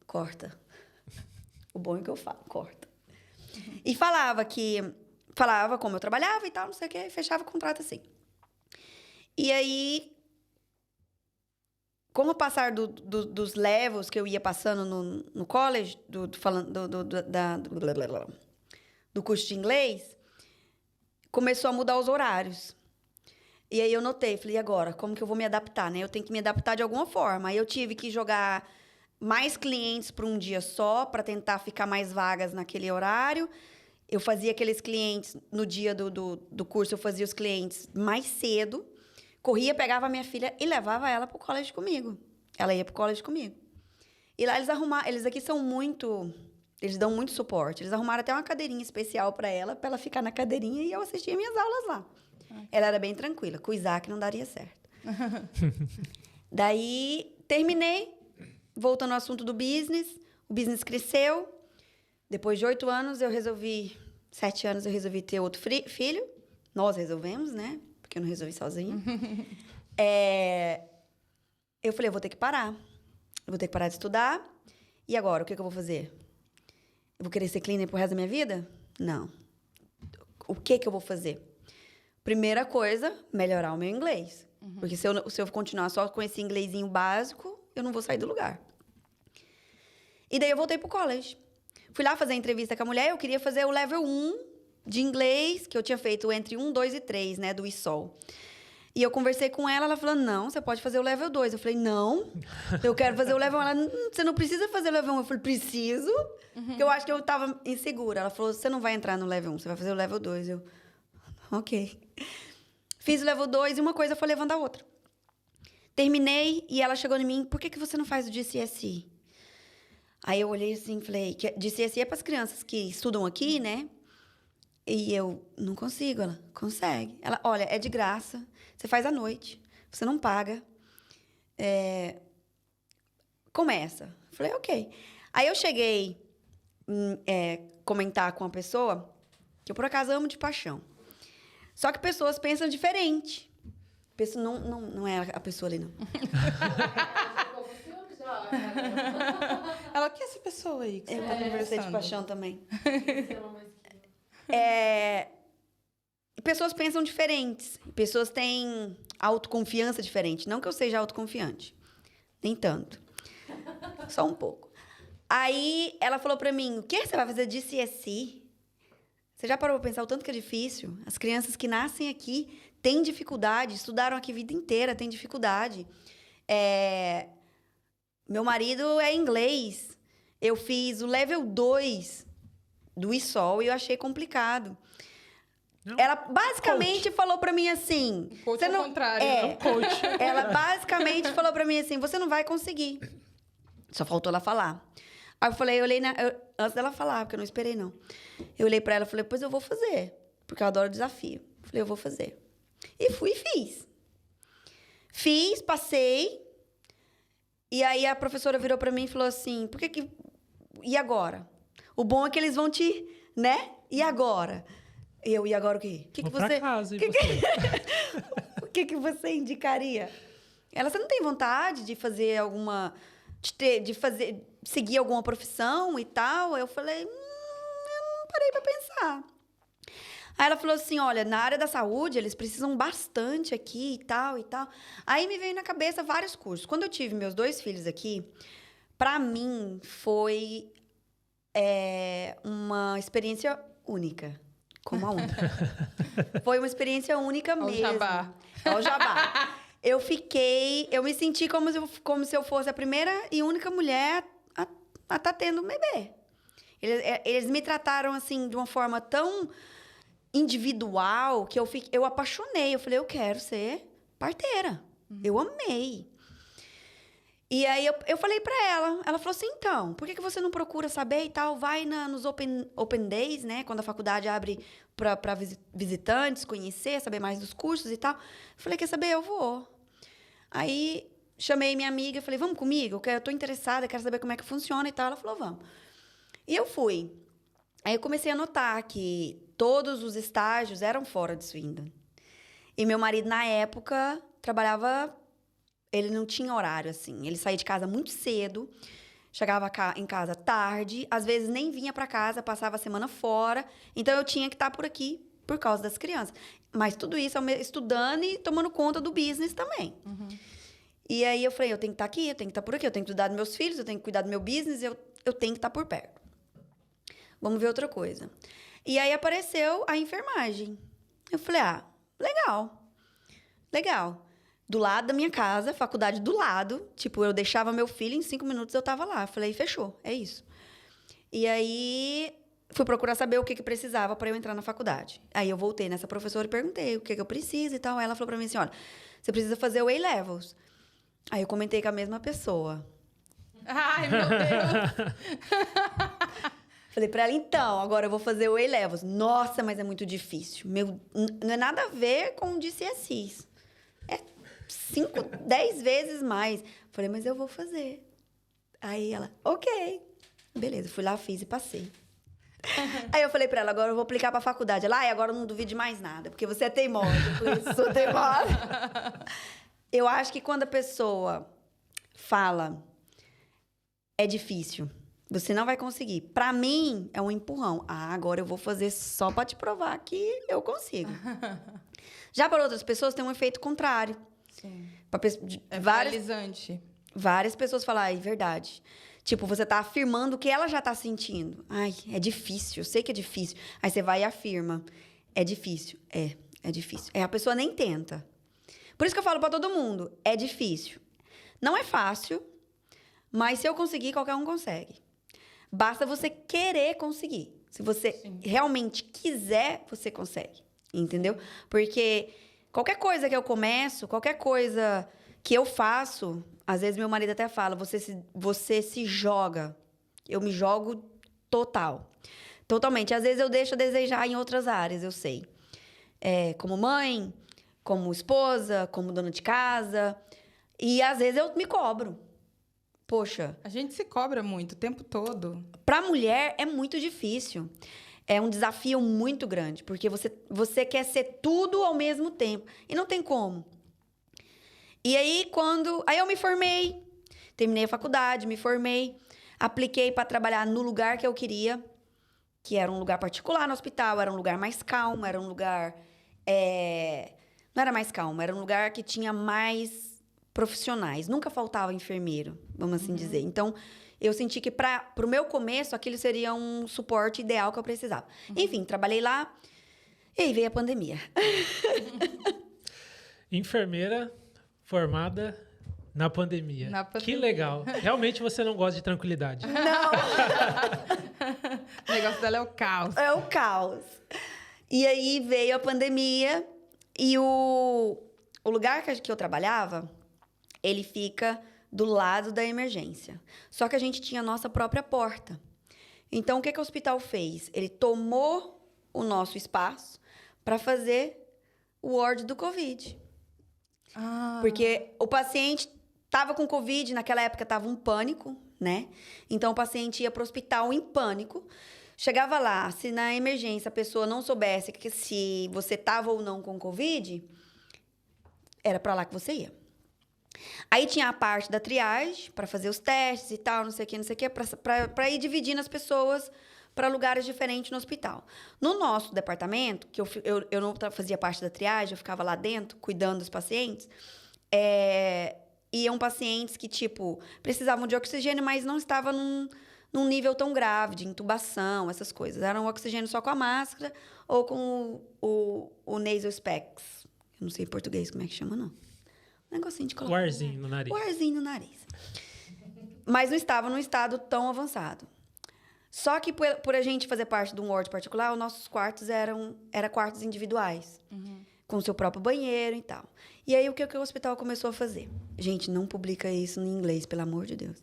Corta. O bom é que eu falo, corta. E falava como eu trabalhava e tal, não sei o quê, e fechava o contrato assim. E aí, com o passar dos levels que eu ia passando no college, do curso de inglês, começou a mudar os horários. E aí eu notei, falei, e agora? Como que eu vou me adaptar, né? Eu tenho que me adaptar de alguma forma. Aí eu tive que jogar mais clientes para um dia só, para tentar ficar mais vagas naquele horário. Eu fazia aqueles clientes, no dia do curso, eu fazia os clientes mais cedo. Corria, pegava a minha filha e levava ela pro college comigo. Ela ia pro college comigo. E lá eles aqui são muito... Eles dão muito suporte. Eles arrumaram até uma cadeirinha especial para ela ficar na cadeirinha e eu assistia minhas aulas lá. Ela era bem tranquila. Com o Isaac não daria certo. Daí, terminei. Voltando ao assunto do business. O business cresceu. Depois de 7 anos, eu resolvi ter outro filho. Nós resolvemos, né? Porque eu não resolvi sozinha. Eu falei, eu vou ter que parar. Eu vou ter que parar de estudar. E agora, o que eu vou fazer? Eu vou querer ser cleaner pro resto da minha vida? Não. O que eu vou fazer? Primeira coisa, melhorar o meu inglês. Uhum. Porque se eu continuar só com esse inglesinho básico, eu não vou sair do lugar. E daí eu voltei pro college. Fui lá fazer a entrevista com a mulher, eu queria fazer o level 1 de inglês, que eu tinha feito entre 1, 2 e 3, né, do ISOL. E eu conversei com ela, ela falou, não, você pode fazer o level 2. Eu falei, não, eu quero fazer o level 1. Ela, você não precisa fazer o level 1. Eu falei, preciso, porque eu acho que eu tava insegura. Ela falou, você não vai entrar no level 1, você vai fazer o level 2. Eu, ok. Fiz o level 2 e uma coisa foi levando a outra. Terminei e ela chegou em mim, por que você não faz o GCSE? Aí eu olhei assim e falei, GCSE é para as crianças que estudam aqui, né? E eu, não consigo. Ela, consegue. Ela, olha, é de graça, você faz à noite, você não paga. Começa. Falei, ok. Aí eu cheguei comentar com uma pessoa que eu, por acaso, amo de paixão. Só que pessoas pensam diferente. Não é a pessoa ali, não. Ela, que é essa pessoa aí que você tá Você conversando? de paixão também. Pessoas pensam diferentes. Pessoas têm autoconfiança diferente. Não que eu seja autoconfiante. Nem tanto. Só um pouco. Aí, ela falou pra mim, o que você vai fazer de CSI? Você já parou pra pensar o tanto que é difícil? As crianças que nascem aqui têm dificuldade, estudaram aqui a vida inteira, têm dificuldade. Meu marido é inglês. Eu fiz o level 2 do ISOL e eu achei complicado. Não. Ela basicamente falou pra mim assim... Coach ao contrário, não Coach. Ela basicamente falou pra mim assim, você não vai conseguir. Só faltou ela falar. Aí eu falei, antes dela falar, porque eu não esperei, não. Eu olhei pra ela e falei, pois eu vou fazer. Porque eu adoro desafio. Falei, eu vou fazer. E fui e fiz. Fiz, passei. E aí a professora virou pra mim e falou assim, por que que... E agora? O bom é que eles vão te... Né? E agora? E agora o quê? Vou pra casa, e você? O que você indicaria? Você não tem vontade de fazer alguma... seguir alguma profissão e tal? Eu falei, eu não parei pra pensar. Aí ela falou assim, olha, na área da saúde, eles precisam bastante aqui e tal e tal. Aí me veio na cabeça vários cursos. Quando eu tive meus 2 filhos aqui, pra mim foi uma experiência única. Como a única. Foi uma experiência única mesmo. Jabá. É o jabá. Eu me senti como se eu fosse a primeira e única mulher a tá tendo um bebê. Eles me trataram, assim, de uma forma tão individual que eu apaixonei. Eu falei, eu quero ser parteira. Eu amei. E aí eu falei pra ela falou assim, então, por que você não procura saber e tal? Vai nos open Days, né? Quando a faculdade abre pra visitantes, conhecer, saber mais dos cursos e tal. Eu falei, quer saber? Eu vou. Aí chamei minha amiga, falei, vamos comigo? Eu tô interessada, quero saber como é que funciona e tal. Ela falou, vamos. E eu fui. Aí eu comecei a notar que todos os estágios eram fora de Swindon. E meu marido, na época, trabalhava... Ele não tinha horário, assim. Ele saía de casa muito cedo, chegava em casa tarde, às vezes nem vinha para casa, passava a semana fora. Então, eu tinha que estar por aqui por causa das crianças. Mas tudo isso estudando e tomando conta do business também. Uhum. E aí, eu falei, eu tenho que estar aqui, eu tenho que estar por aqui, eu tenho que cuidar dos meus filhos, eu tenho que cuidar do meu business, eu tenho que estar por perto. Vamos ver outra coisa. E aí, apareceu a enfermagem. Eu falei, legal. Do lado da minha casa, faculdade do lado. Tipo, eu deixava meu filho, em 5 minutos eu tava lá. Falei, fechou, é isso. E aí, fui procurar saber o que precisava para eu entrar na faculdade. Aí eu voltei nessa professora e perguntei o que eu preciso e tal. Aí ela falou pra mim assim, olha, você precisa fazer o A-Levels. Aí eu comentei com a mesma pessoa. Ai, meu Deus! Falei pra ela, então, agora eu vou fazer o A-Levels. Nossa, mas é muito difícil. Não é nada a ver com o de CSIs. É 5, 10 vezes mais. Falei, mas eu vou fazer. Aí ela, ok. Beleza, fui lá, fiz e passei. Aí eu falei pra ela, agora eu vou aplicar pra faculdade. Ela, agora eu não duvide mais nada, porque você é teimosa. Eu falei, sou teimosa. Eu acho que quando a pessoa fala, é difícil, você não vai conseguir. Pra mim, é um empurrão. Agora eu vou fazer só pra te provar que eu consigo. Já para outras pessoas, tem um efeito contrário. Sim. É paralisante. Várias pessoas falam, é verdade. Tipo, você tá afirmando o que ela já tá sentindo. Ai, é difícil, eu sei que é difícil. Aí você vai e afirma. É difícil. É difícil. A pessoa nem tenta. Por isso que eu falo pra todo mundo, é difícil. Não é fácil, mas se eu conseguir, qualquer um consegue. Basta você querer conseguir. Se você realmente quiser, você consegue. Entendeu? Porque qualquer coisa que eu começo, qualquer coisa que eu faço, às vezes meu marido até fala, você se joga. Eu me jogo totalmente. Às vezes eu deixo a desejar em outras áreas, eu sei. Como mãe, como esposa, como dona de casa. E às vezes eu me cobro. poxa, A gente se cobra muito o tempo todo. para mulher é muito difícil. É um desafio muito grande, porque você quer ser tudo ao mesmo tempo. E não tem como. E aí, Aí eu me formei, terminei a faculdade, me formei, apliquei para trabalhar no lugar que eu queria, que era um lugar particular no hospital, era um lugar mais calmo, era um lugar... Não era mais calmo, era um lugar que tinha mais profissionais. Nunca faltava enfermeiro, vamos assim dizer. Então, eu senti que para o meu começo, aquilo seria um suporte ideal que eu precisava. Enfim, trabalhei lá e aí veio a pandemia. Enfermeira formada na pandemia. Que legal. Realmente você não gosta de tranquilidade. Não! O negócio dela é o caos. É o caos. E aí veio a pandemia e o lugar que eu trabalhava, ele fica do lado da emergência. Só que a gente tinha a nossa própria porta. Então, o que o hospital fez? Ele tomou o nosso espaço para fazer o ward do Covid. Porque o paciente estava com Covid, naquela época estava um pânico, né? Então, o paciente ia para o hospital em pânico. Chegava lá, se na emergência a pessoa não soubesse que se você estava ou não com Covid, era para lá que você ia. Aí tinha a parte da triagem, para fazer os testes e tal, não sei o que, para ir dividindo as pessoas para lugares diferentes no hospital. No nosso departamento, que eu não fazia parte da triagem, eu ficava lá dentro, cuidando dos pacientes, iam pacientes que, tipo, precisavam de oxigênio, mas não estavam num nível tão grave, de intubação, essas coisas. Era um oxigênio só com a máscara ou com o nasal specs. Eu não sei em português como é que chama, não. Um negocinho de colocar. O arzinho no nariz. O arzinho no nariz. Mas não estava num estado tão avançado. Só que por a gente fazer parte de um ward particular, os nossos quartos eram quartos individuais. Com o seu próprio banheiro e tal. E aí, o que o hospital começou a fazer? Gente, não publica isso em inglês, pelo amor de Deus.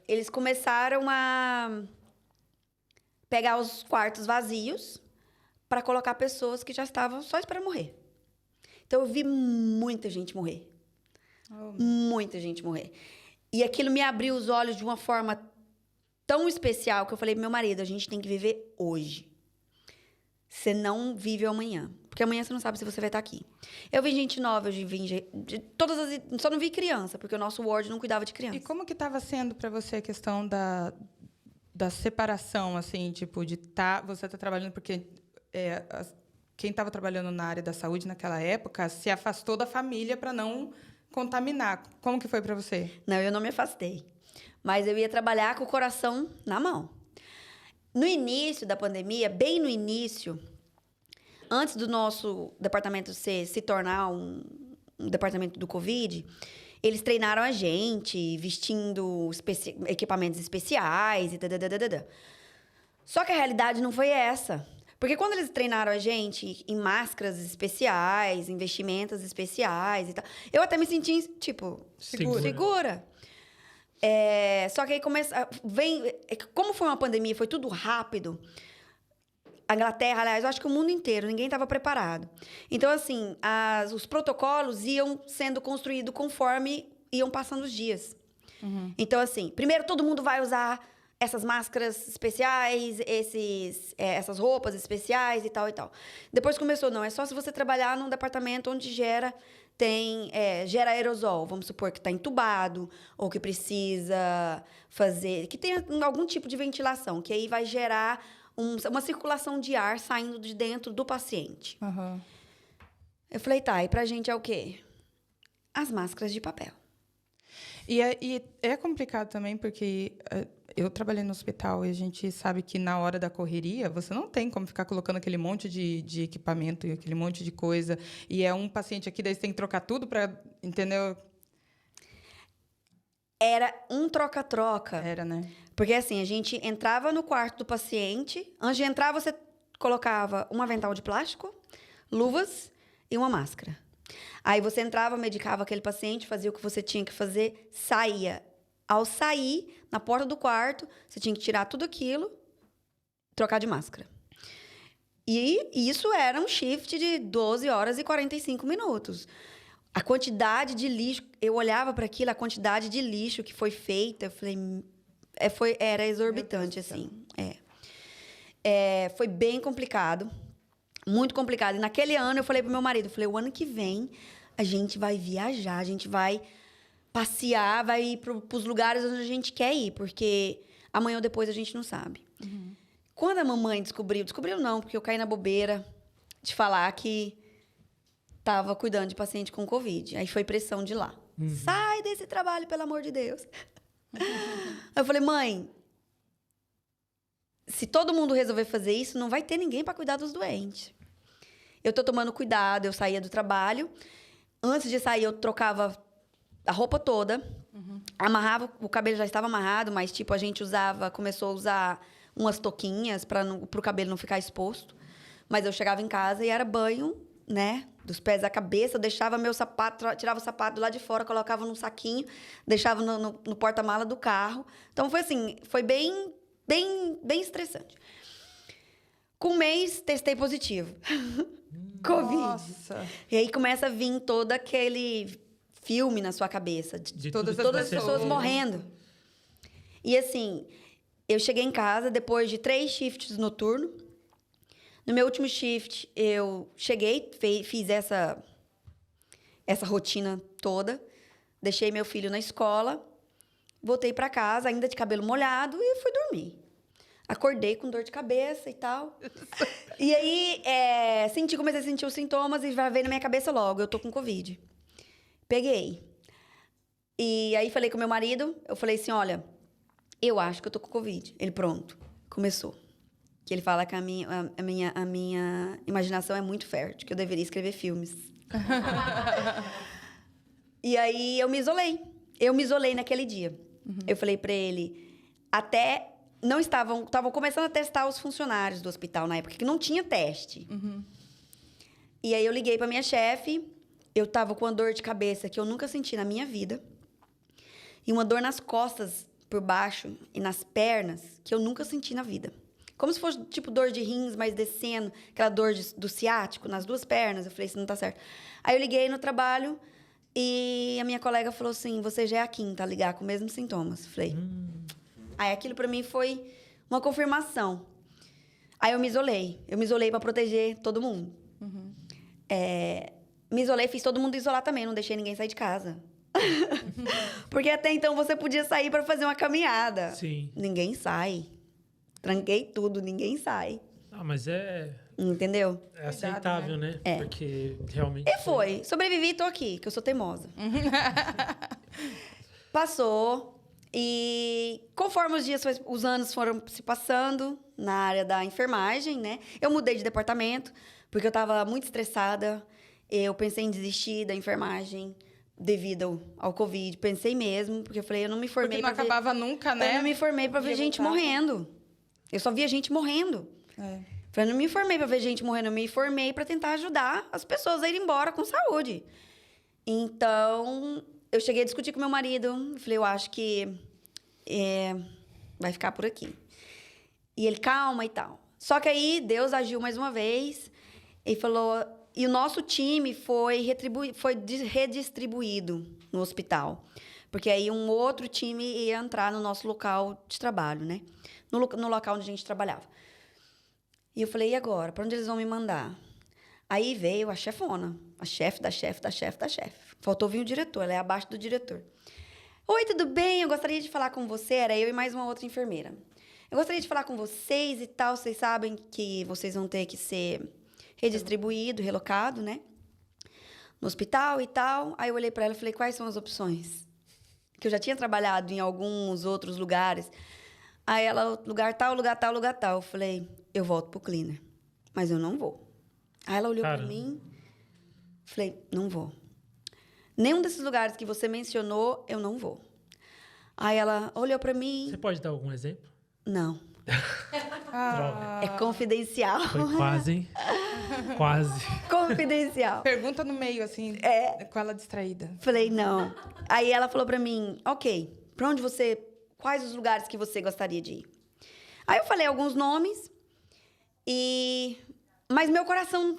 Eles começaram a pegar os quartos vazios para colocar pessoas que já estavam só esperando morrer. Então, eu vi muita gente morrer. Muita gente morrer. E aquilo me abriu os olhos de uma forma tão especial que eu falei pro meu marido, a gente tem que viver hoje. Você não vive amanhã. Porque amanhã você não sabe se você vai estar aqui. Eu vi gente nova, eu vi de todas as... Só não vi criança, porque o nosso ward não cuidava de criança. E como que estava sendo para você a questão da separação, assim, tipo, de você tá trabalhando, porque quem estava trabalhando na área da saúde naquela época se afastou da família para não contaminar. Como que foi para você? Não, eu não me afastei. Mas eu ia trabalhar com o coração na mão. No início da pandemia, bem no início, antes do nosso departamento se tornar um departamento do Covid, eles treinaram a gente, vestindo equipamentos especiais e dadadadada. Só que a realidade não foi essa. Porque quando eles treinaram a gente em máscaras especiais, em vestimentas especiais e tal, eu até me senti, tipo, segura. Só que aí como foi uma pandemia, foi tudo rápido. A Inglaterra, aliás, eu acho que o mundo inteiro, ninguém estava preparado. Então, assim, os protocolos iam sendo construídos conforme iam passando os dias. Então, assim, primeiro todo mundo vai usar essas máscaras especiais, essas roupas especiais e tal e tal. Depois começou, não, é só se você trabalhar num departamento onde gera aerosol, vamos supor que está entubado, ou que precisa que tem algum tipo de ventilação, que aí vai gerar uma circulação de ar saindo de dentro do paciente. Eu falei, tá, e pra gente é o quê? As máscaras de papel. E é complicado também, porque eu trabalhei no hospital e a gente sabe que na hora da correria, você não tem como ficar colocando aquele monte de equipamento e aquele monte de coisa. E é um paciente aqui, daí você tem que trocar tudo para... Entendeu? Era um troca-troca. Era, né? Porque, assim, a gente entrava no quarto do paciente. Antes de entrar, você colocava um avental de plástico, luvas e uma máscara. Aí você entrava, medicava aquele paciente, fazia o que você tinha que fazer, saía. Ao sair, na porta do quarto, você tinha que tirar tudo aquilo, trocar de máscara. E isso era um shift de 12 horas e 45 minutos. A quantidade de lixo, eu olhava para aquilo, a quantidade de lixo que foi feita, eu falei, era exorbitante, assim. Foi bem complicado, muito complicado. E naquele ano eu falei pro meu marido, eu falei, o ano que vem a gente vai viajar, a gente vai passear, vai ir pros lugares onde a gente quer ir, porque amanhã ou depois a gente não sabe. Quando a mamãe descobriu não, porque eu caí na bobeira de falar que estava cuidando de paciente com Covid. Aí foi pressão de lá. Sai desse trabalho, pelo amor de Deus. Eu falei, mãe, se todo mundo resolver fazer isso, não vai ter ninguém para cuidar dos doentes. Eu tô tomando cuidado, eu saía do trabalho. Antes de sair, eu trocava a roupa toda. Amarrava, o cabelo já estava amarrado, mas tipo, a gente começou a usar umas touquinhas para o cabelo não ficar exposto. Mas eu chegava em casa e era banho, né? Dos pés à cabeça, eu deixava meu sapato, tirava o sapato lá de fora, colocava num saquinho, deixava no porta-mala do carro. Então foi assim, foi bem estressante. Com um mês, testei positivo. Covid. Nossa. E aí começa a vir todo aquele filme na sua cabeça de todas as pessoas morrendo. E assim, eu cheguei em casa depois de 3 shifts noturnos. No meu último shift, eu cheguei, fiz essa rotina toda, deixei meu filho na escola, voltei para casa, ainda de cabelo molhado, e fui dormir. Acordei com dor de cabeça e tal. E aí, comecei a sentir os sintomas e já veio na minha cabeça logo, eu tô com Covid. Peguei. E aí, falei com meu marido, eu falei assim, olha, eu acho que eu tô com Covid. Ele, pronto, começou. Que ele fala que a minha imaginação é muito fértil, que eu deveria escrever filmes. E aí, eu me isolei. Eu me isolei naquele dia. Eu falei pra ele, estavam começando a testar os funcionários do hospital na época, que não tinha teste. E aí, eu liguei pra minha chefe, eu tava com uma dor de cabeça que eu nunca senti na minha vida, e uma dor nas costas, por baixo, e nas pernas, que eu nunca senti na vida. Como se fosse, tipo, dor de rins, mas descendo. Aquela dor do ciático nas 2 pernas. Eu falei, isso não tá certo. Aí eu liguei no trabalho e a minha colega falou assim, você já é a 5ª a ligar com os mesmos sintomas. Eu falei. Aí aquilo pra mim foi uma confirmação. Aí eu me isolei. Eu me isolei pra proteger todo mundo. Me isolei, fiz todo mundo isolar também. Não deixei ninguém sair de casa. Porque até então você podia sair pra fazer uma caminhada. Sim. Ninguém sai. Tranquei tudo, ninguém sai. Ah, mas Entendeu? é aceitável, né? Porque realmente... E foi. Sobrevivi e tô aqui, que eu sou teimosa. Passou. E conforme os anos foram se passando na área da enfermagem, né? Eu mudei de departamento, porque eu tava muito estressada. Eu pensei em desistir da enfermagem devido ao Covid. Pensei mesmo, porque eu falei, eu não me formei Porque não acabava nunca, né? Eu não me formei pra ver gente morrendo. Eu só via gente morrendo. Eu não me formei pra ver gente morrendo, eu me formei pra tentar ajudar as pessoas a ir embora com saúde. Então, eu cheguei a discutir com meu marido. Falei, eu acho que vai ficar por aqui. E ele, calma e tal. Só que aí, Deus agiu mais uma vez e falou... E o nosso time foi redistribuído no hospital. Porque aí um outro time ia entrar no nosso local de trabalho, né? No local onde a gente trabalhava. E eu falei, e agora? Para onde eles vão me mandar? Aí veio a chefona. A chefe da chefe da chefe da chefe. Faltou vir o diretor, ela é abaixo do diretor. Oi, tudo bem? Eu gostaria de falar com você. Era eu e mais uma outra enfermeira. Eu gostaria de falar com vocês e tal. Vocês sabem que vocês vão ter que ser redistribuído, relocado, né? No hospital e tal. Aí eu olhei para ela e falei, quais são as opções? Que eu já tinha trabalhado em alguns outros lugares. Aí ela, lugar tal, lugar tal, lugar tal. Eu falei, eu volto pro cleaner, mas eu não vou. Aí ela olhou para mim, falei, não vou. Nenhum desses lugares que você mencionou, eu não vou. Aí ela olhou para mim... Você pode dar algum exemplo? Não. Droga. É confidencial. Foi quase, hein? Quase. Confidencial. Pergunta no meio, assim, com ela distraída. Falei, não. Aí ela falou pra mim, ok, pra onde quais os lugares que você gostaria de ir? Aí eu falei alguns nomes, mas meu coração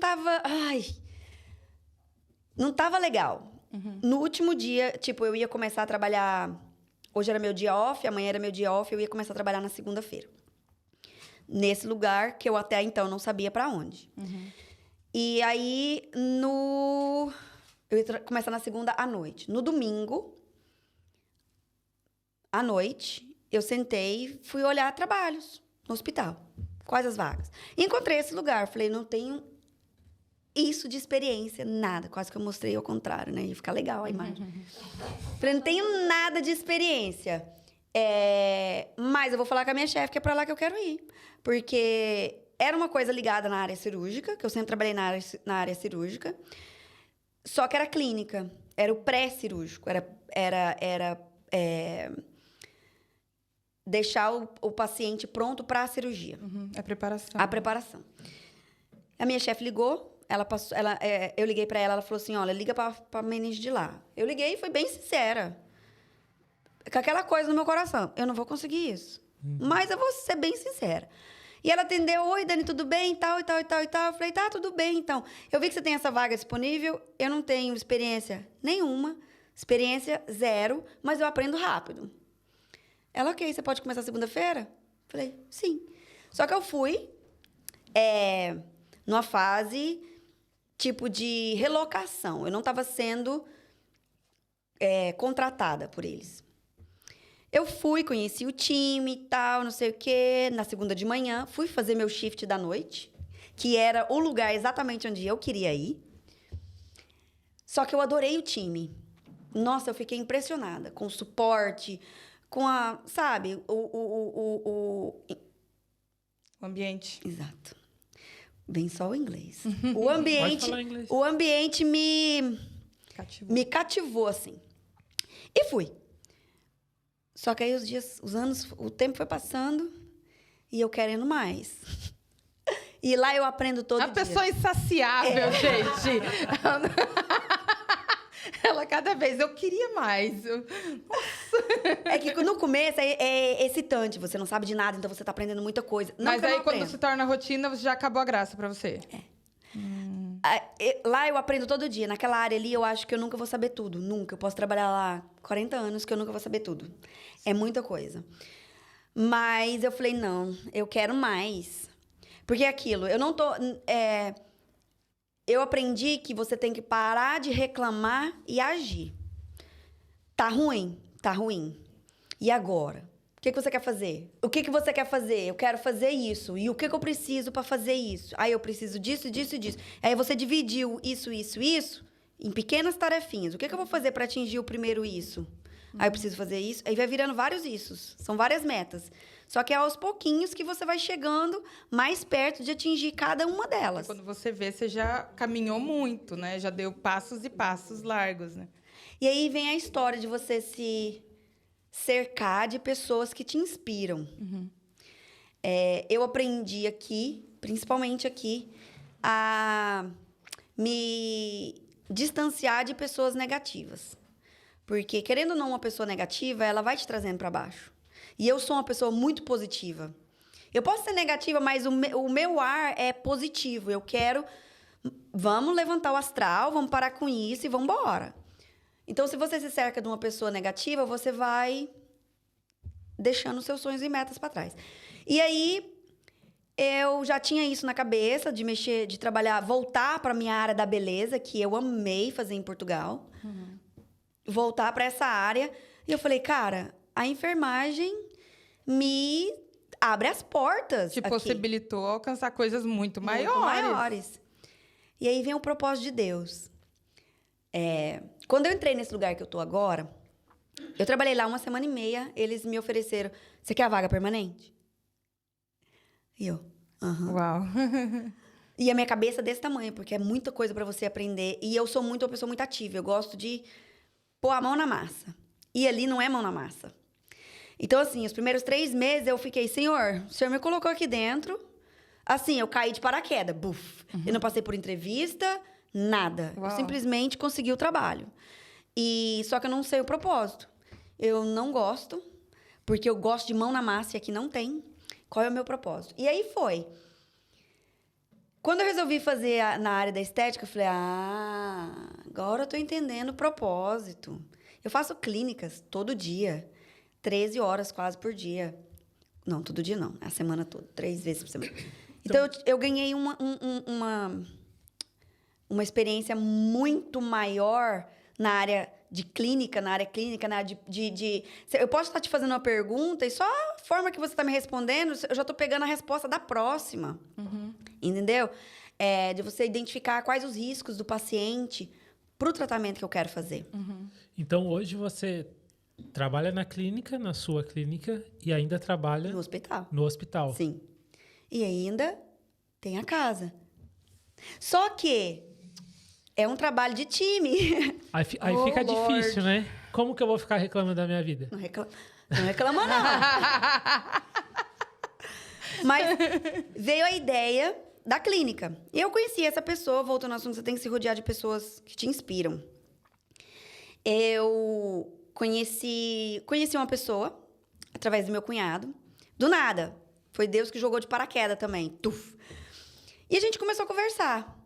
não tava legal. No último dia, tipo, eu ia começar a trabalhar... Hoje era meu dia off, amanhã era meu dia off, eu ia começar a trabalhar na segunda-feira. Nesse lugar que eu até então não sabia pra onde. E aí, eu ia começar na segunda à noite. No domingo, à noite, eu sentei e fui olhar trabalhos no hospital. Quais as vagas? E encontrei esse lugar. Falei, não tenho isso de experiência, nada. Quase que eu mostrei ao contrário, né? Ia ficar legal a imagem. Falei, não tenho nada de experiência. Mas eu vou falar com a minha chefe que é pra lá que eu quero ir. Porque era uma coisa ligada na área cirúrgica, que eu sempre trabalhei na área cirúrgica. Só que era clínica. Era o pré-cirúrgico. Era deixar o paciente pronto para a cirurgia. A preparação. A preparação. A minha chefe ligou, eu liguei para ela, ela falou assim, olha, liga para menina de lá. Eu liguei e fui bem sincera. Com aquela coisa no meu coração, eu não vou conseguir isso. Mas eu vou ser bem sincera. E ela atendeu, oi, Dani, tudo bem? E tal, e tal, e tal, e tal. Eu falei, tá, tudo bem, então. Eu vi que você tem essa vaga disponível, eu não tenho experiência nenhuma, experiência zero, mas eu aprendo rápido. Ela, ok, você pode começar segunda-feira? Falei, sim. Só que eu fui numa fase, tipo, de relocação. Eu não estava sendo contratada por eles. Eu fui, conheci o time e tal, não sei o quê. Na segunda de manhã, fui fazer meu shift da noite, que era o lugar exatamente onde eu queria ir. Só que eu adorei o time. Nossa, eu fiquei impressionada com o suporte, com sabe, O ambiente. Exato. Vem só o inglês. O ambiente, Pode falar inglês. o ambiente me cativou, assim. E fui. Só que aí os anos, o tempo foi passando e eu querendo mais. E lá eu aprendo todo dia. A pessoa insaciável, gente. Ela cada vez, eu queria mais. É que no começo é excitante, você não sabe de nada, então você tá aprendendo muita coisa. Não Mas que eu aí não quando aprendo. se torna rotina, já acabou a graça pra você. Lá eu aprendo todo dia. Naquela área ali, eu acho que eu nunca vou saber tudo. Nunca. Eu posso trabalhar lá 40 anos que eu nunca vou saber tudo. É muita coisa. Mas eu falei, não, eu quero mais. Porque é aquilo, eu não tô... eu aprendi que você tem que parar de reclamar e agir. Tá ruim? Tá ruim. E agora? O que você quer fazer? O que você quer fazer? Eu quero fazer isso. E o que eu preciso para fazer isso? Aí eu preciso disso, disso e disso. Aí você dividiu isso em pequenas tarefinhas. O que eu vou fazer para atingir o primeiro isso? Aí eu preciso fazer isso. Aí vai virando vários issos. São várias metas. Só que é aos pouquinhos que você vai chegando mais perto de atingir cada uma delas. Quando você vê, você já caminhou muito, né? Já deu passos e passos largos, né? E aí vem a história de você se cercar de pessoas que te inspiram. Eu aprendi aqui, principalmente aqui, a me distanciar de pessoas negativas. Porque, querendo ou não, uma pessoa negativa, ela vai te trazendo para baixo. E eu sou uma pessoa muito positiva. Eu posso ser negativa, mas o meu ar é positivo. Eu quero... Vamos levantar o astral, vamos parar com isso e vamos embora. Então, se você se cerca de uma pessoa negativa, você vai deixando seus sonhos e metas para trás. E aí, eu já tinha isso na cabeça, de mexer, de trabalhar, voltar para minha área da beleza, que eu amei fazer em Portugal. Voltar para essa área. E eu falei, cara, a enfermagem me abre as portas. Te aqui. possibilitou alcançar coisas muito maiores. Muito maiores. E aí vem o propósito de Deus. Quando eu entrei nesse lugar que eu tô agora, eu trabalhei lá 1 semana e meia, eles me ofereceram, você quer a vaga permanente? E eu, Uau. E a minha cabeça é desse tamanho, porque é muita coisa para você aprender. E eu sou uma pessoa muito ativa, eu gosto de pôr a mão na massa. E ali não é mão na massa. Então, assim, os primeiros 3 meses eu fiquei, Senhor, o Senhor me colocou aqui dentro. Assim, eu caí de paraquedas, buf. Eu não passei por entrevista, nada. Uau. Eu simplesmente consegui o trabalho. Só que eu não sei o propósito. Eu não gosto, porque eu gosto de mão na massa e aqui não tem. Qual é o meu propósito? E aí foi. Quando eu resolvi fazer na área da estética, eu falei, agora eu tô entendendo o propósito. Eu faço clínicas todo dia, 13 horas quase por dia. Não, todo dia não, a semana toda, 3 vezes por semana. Então, eu ganhei uma experiência muito maior na área de clínica, na área de... Eu posso estar te fazendo uma pergunta e só a forma que você está me respondendo, eu já estou pegando a resposta da próxima. Entendeu? De você identificar quais os riscos do paciente para o tratamento que eu quero fazer. Então, hoje você trabalha na clínica, na sua clínica, e ainda trabalha... No hospital. No hospital. Sim. E ainda tem a casa. Só que é um trabalho de time. Aí fica difícil, né? Como que eu vou ficar reclamando da minha vida? Não reclama, não. Mas veio a ideia da clínica. E eu conheci essa pessoa, voltando ao assunto, você tem que se rodear de pessoas que te inspiram. Eu conheci uma pessoa, através do meu cunhado, do nada. Foi Deus que jogou de paraquedas também. Tuf. E a gente começou a conversar.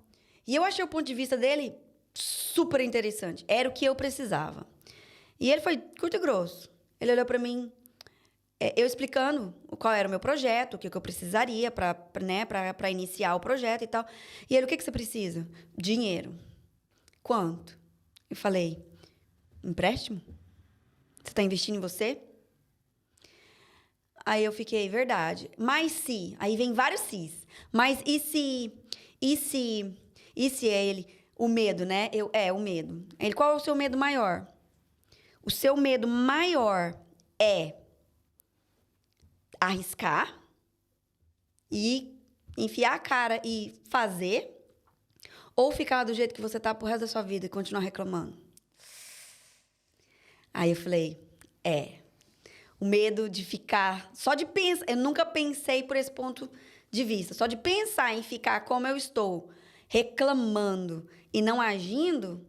E eu achei o ponto de vista dele super interessante. Era o que eu precisava. E ele foi curto e grosso. Ele olhou pra mim, eu explicando qual era o meu projeto, o que eu precisaria para iniciar o projeto e tal. E ele, o que você precisa? Dinheiro. Quanto? Eu falei, empréstimo? Você está investindo em você? Aí eu fiquei, verdade. Mas se, aí vem vários sis. Mas e se é ele, o medo, né? O medo. Ele, qual é o seu medo maior? O seu medo maior é arriscar e enfiar a cara e fazer, ou ficar do jeito que você tá pro resto da sua vida e continuar reclamando? Aí eu falei, o medo de ficar, só de pensar, eu nunca pensei por esse ponto de vista, só de pensar em ficar como eu estou, reclamando e não agindo,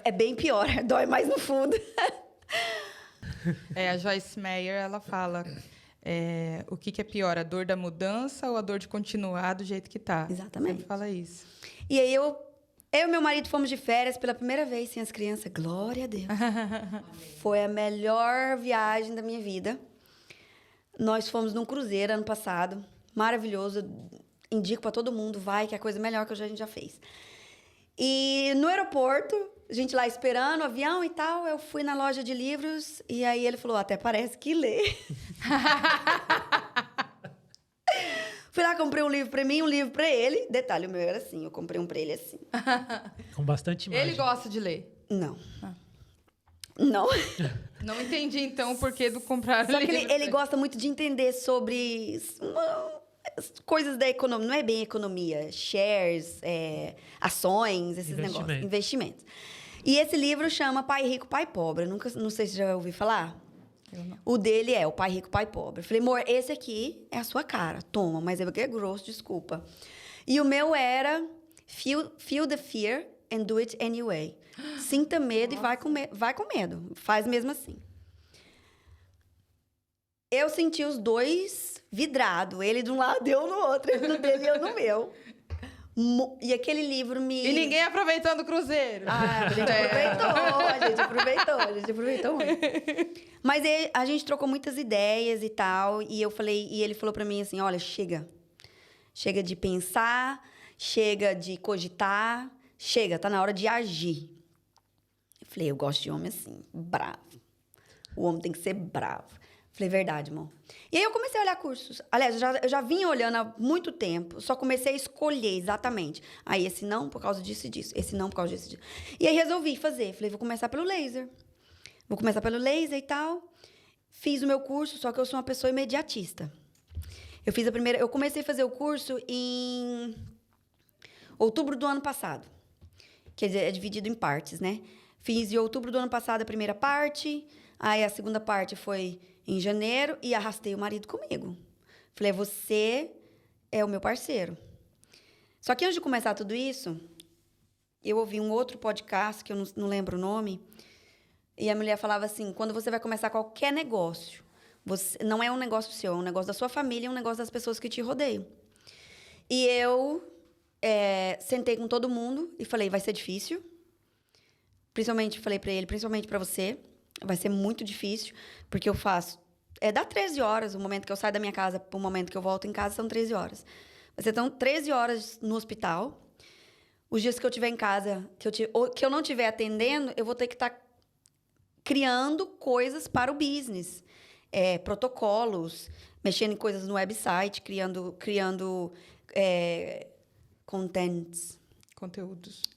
é bem pior, dói mais no fundo. A Joyce Meyer, ela fala, o que é pior, a dor da mudança ou a dor de continuar do jeito que tá? Exatamente. Sempre fala isso. E aí eu e meu marido fomos de férias pela primeira vez sem as crianças. Glória a Deus. Foi a melhor viagem da minha vida. Nós fomos num cruzeiro ano passado. Maravilhoso. Indico para todo mundo. Vai, que é a coisa melhor que a gente já fez. E no aeroporto, a gente lá esperando o avião e tal, eu fui na loja de livros e aí ele falou, até parece que lê. Fui lá, comprei um livro pra mim, um livro pra ele. Detalhe, o meu era assim, eu comprei um pra ele assim. Com bastante imagem. Ele gosta de ler? Não. Não. Não entendi, então, o porquê do comprar Só livro. que ele gosta muito de entender sobre coisas da economia. Não é bem economia. Shares, ações, esses negócios. Investimentos. E esse livro chama Pai Rico, Pai Pobre. Não sei se já ouviu falar. O dele é o Pai Rico, Pai Pobre. Eu falei, amor, esse aqui é a sua cara. Toma, mas é grosso, desculpa. E o meu era Feel the fear and do it anyway. Sinta medo. Nossa. E vai com medo. Faz mesmo assim. Eu senti os dois vidrados. Ele de um lado, eu no outro. Ele no dele e eu no meu. E aquele livro me... E ninguém aproveitando o cruzeiro. A gente aproveitou muito. Mas a gente trocou muitas ideias e tal. E ele falou pra mim assim, olha, chega. Chega de pensar, chega de cogitar, chega, tá na hora de agir. Eu falei, eu gosto de homem assim, bravo. O homem tem que ser bravo. Falei, verdade, irmão. E aí eu comecei a olhar cursos. Aliás, eu já vinha olhando há muito tempo. Só comecei a escolher exatamente. Aí, esse não por causa disso e disso. Esse não por causa disso e disso. E aí resolvi fazer. Falei, vou começar pelo laser. Vou começar pelo laser e tal. Fiz o meu curso, só que eu sou uma pessoa imediatista. Eu comecei a fazer o curso em outubro do ano passado. Quer dizer, é dividido em partes, né? Fiz em outubro do ano passado a primeira parte. Aí a segunda parte foi em janeiro e arrastei o marido comigo. Falei, você é o meu parceiro. Só que antes de começar tudo isso, eu ouvi um outro podcast, que eu não lembro o nome, e a mulher falava assim, quando você vai começar qualquer negócio, não é um negócio seu, é um negócio da sua família, é um negócio das pessoas que te rodeiam. E eu sentei com todo mundo e falei, vai ser difícil. Falei pra ele, principalmente pra você, vai ser muito difícil, porque eu faço... dá 13 horas, o momento que eu saio da minha casa pro momento que eu volto em casa, são 13 horas. Vai ser, então, 13 horas no hospital. Os dias que eu estiver em casa, que eu não estiver atendendo, eu vou ter que estar criando coisas para o business. Protocolos, mexendo em coisas no website, criando